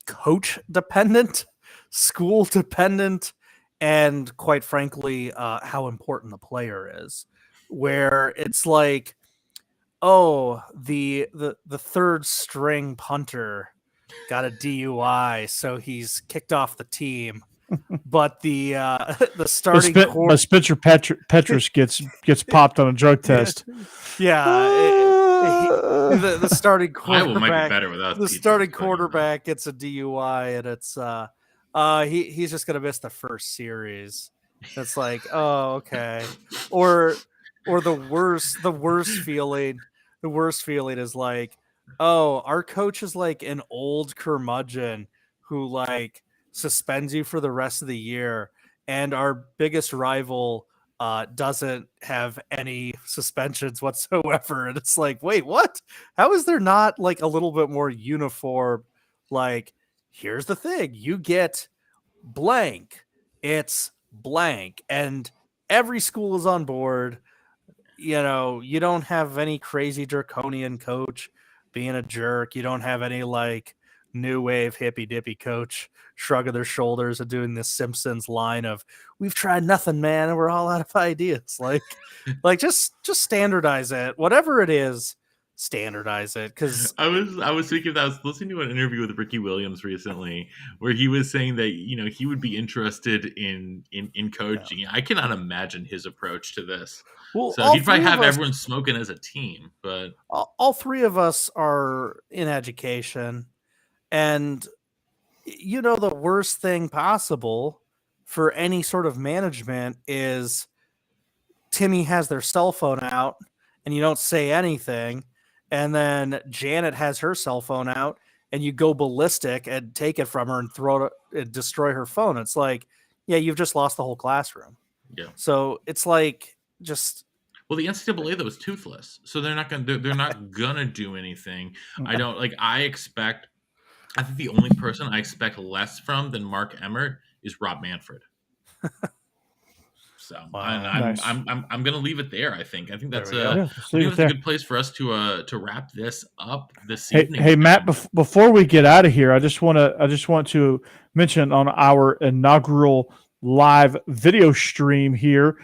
coach dependent, school dependent, and quite frankly, how important the player is. Where it's like, oh, the third string punter got a DUI, so he's kicked off the team. But the starting but Spencer Petrus gets popped on a drug test. The starting quarterback. Iowa might be better without the starting quarterback gets a DUI, and it's he's just gonna miss the first series. It's like, oh, okay. Or the worst feeling is like, oh, our coach is like an old curmudgeon who like suspends you for the rest of the year, and our biggest rival doesn't have any suspensions whatsoever. And it's like, wait, what? How is there not like a little bit more uniform? Like, here's the thing, you get blank, it's blank, and every school is on board. You don't have any crazy draconian coach being a jerk. You don't have any like new wave hippy dippy coach shrugging their shoulders and doing this Simpsons line of, we've tried nothing, man, and we're all out of ideas. Like just standardize it. Whatever it is, standardize it. Because I was thinking that I was listening to an interview with Ricky Williams recently where he was saying that he would be interested in coaching. Yeah. I cannot imagine his approach to this. Well, so he'd probably have everyone smoking as a team. But all three of us are in education, and the worst thing possible for any sort of management is Timmy has their cell phone out and you don't say anything. And then Janet has her cell phone out and you go ballistic and take it from her and throw it and destroy her phone. It's like, yeah, you've just lost the whole classroom. Yeah. So it's like, just. Well, the NCAA though is toothless, so they're not gonna do anything. I think the only person I expect less from than Mark Emmert is Rob Manfred. So wow, nice. I'm going to leave it there. I think that's a good place for us to wrap this up this evening. Hey Matt, before we get out of here, I just want to mention on our inaugural live video stream here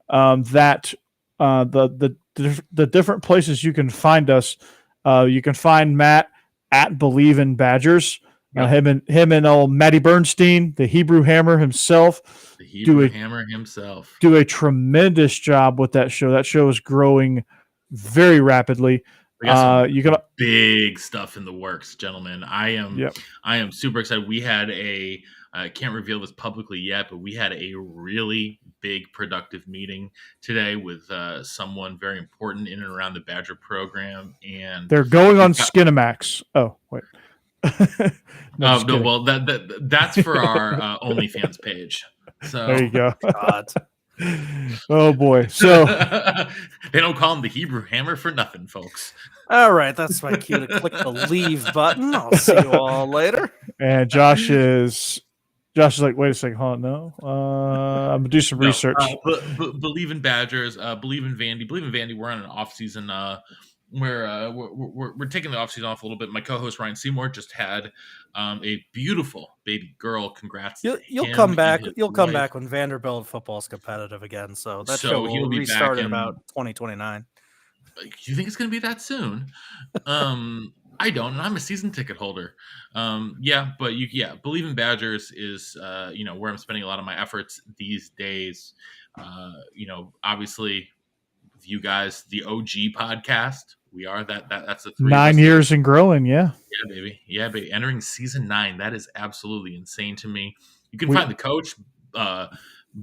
that the different places you can find us. You can find Matt at Believe in Badgers. Him and old Matty Bernstein, the Hebrew Hammer himself. Do a tremendous job with that show. That show is growing very rapidly. You got big stuff in the works, gentlemen. I am super excited. We had I can't reveal this publicly yet, but we had a really big productive meeting today with someone very important in and around the Badger program, and they're going on Skinamax. Oh, wait. No, well, that's for our OnlyFans page. So there you go. God. Oh boy. So they don't call him the Hebrew Hammer for nothing, folks. All right, that's my cue to click the leave button. I'll see you all later. And Josh is like, wait a second, hold on, no. I'm gonna do some research. Believe in Badgers, believe in Vandy. We're on an off season. We're taking the offseason off a little bit. My co-host Ryan Seymour just had a beautiful baby girl. Congrats! You'll come back. You'll come back when Vanderbilt football is competitive again. So that show will restart in about 2029. You think it's going to be that soon? I don't. And I'm a season ticket holder. Believe in Badgers is where I'm spending a lot of my efforts these days. Obviously. You guys, the OG podcast. We are that's the 9 years and growing. Yeah, baby. Entering season 9. That is absolutely insane to me. You can find the coach.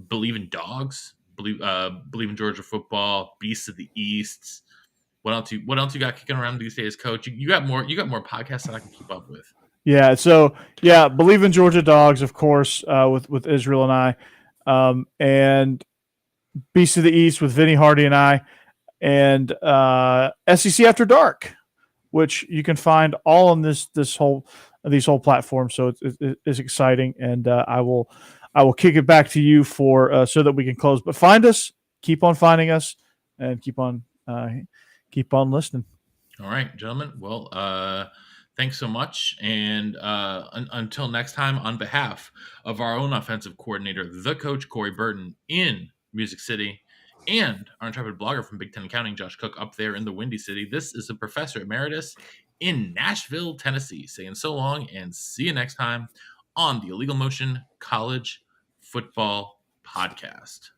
Believe in dogs. Believe in Georgia football. Beasts of the East. What else you got kicking around these days, Coach? You got more podcasts that I can keep up with. Yeah. So yeah, believe in Georgia Dogs, of course, with Israel and I, and Beast of the East with Vinny Hardy and I, and SEC After Dark, which you can find all on these whole platforms. So it's exciting, and I will kick it back to you for so that we can close. But find us, keep on finding us, and keep on listening. All right, gentlemen. Well, thanks so much. And until next time, on behalf of our own offensive coordinator, the coach, Corey Burton, in Music City, and our intrepid blogger from Big Ten Accounting, Josh Cook, up there in the Windy City, this is the Professor Emeritus in Nashville, Tennessee, saying so long and see you next time on the Illegal Motion College Football Podcast.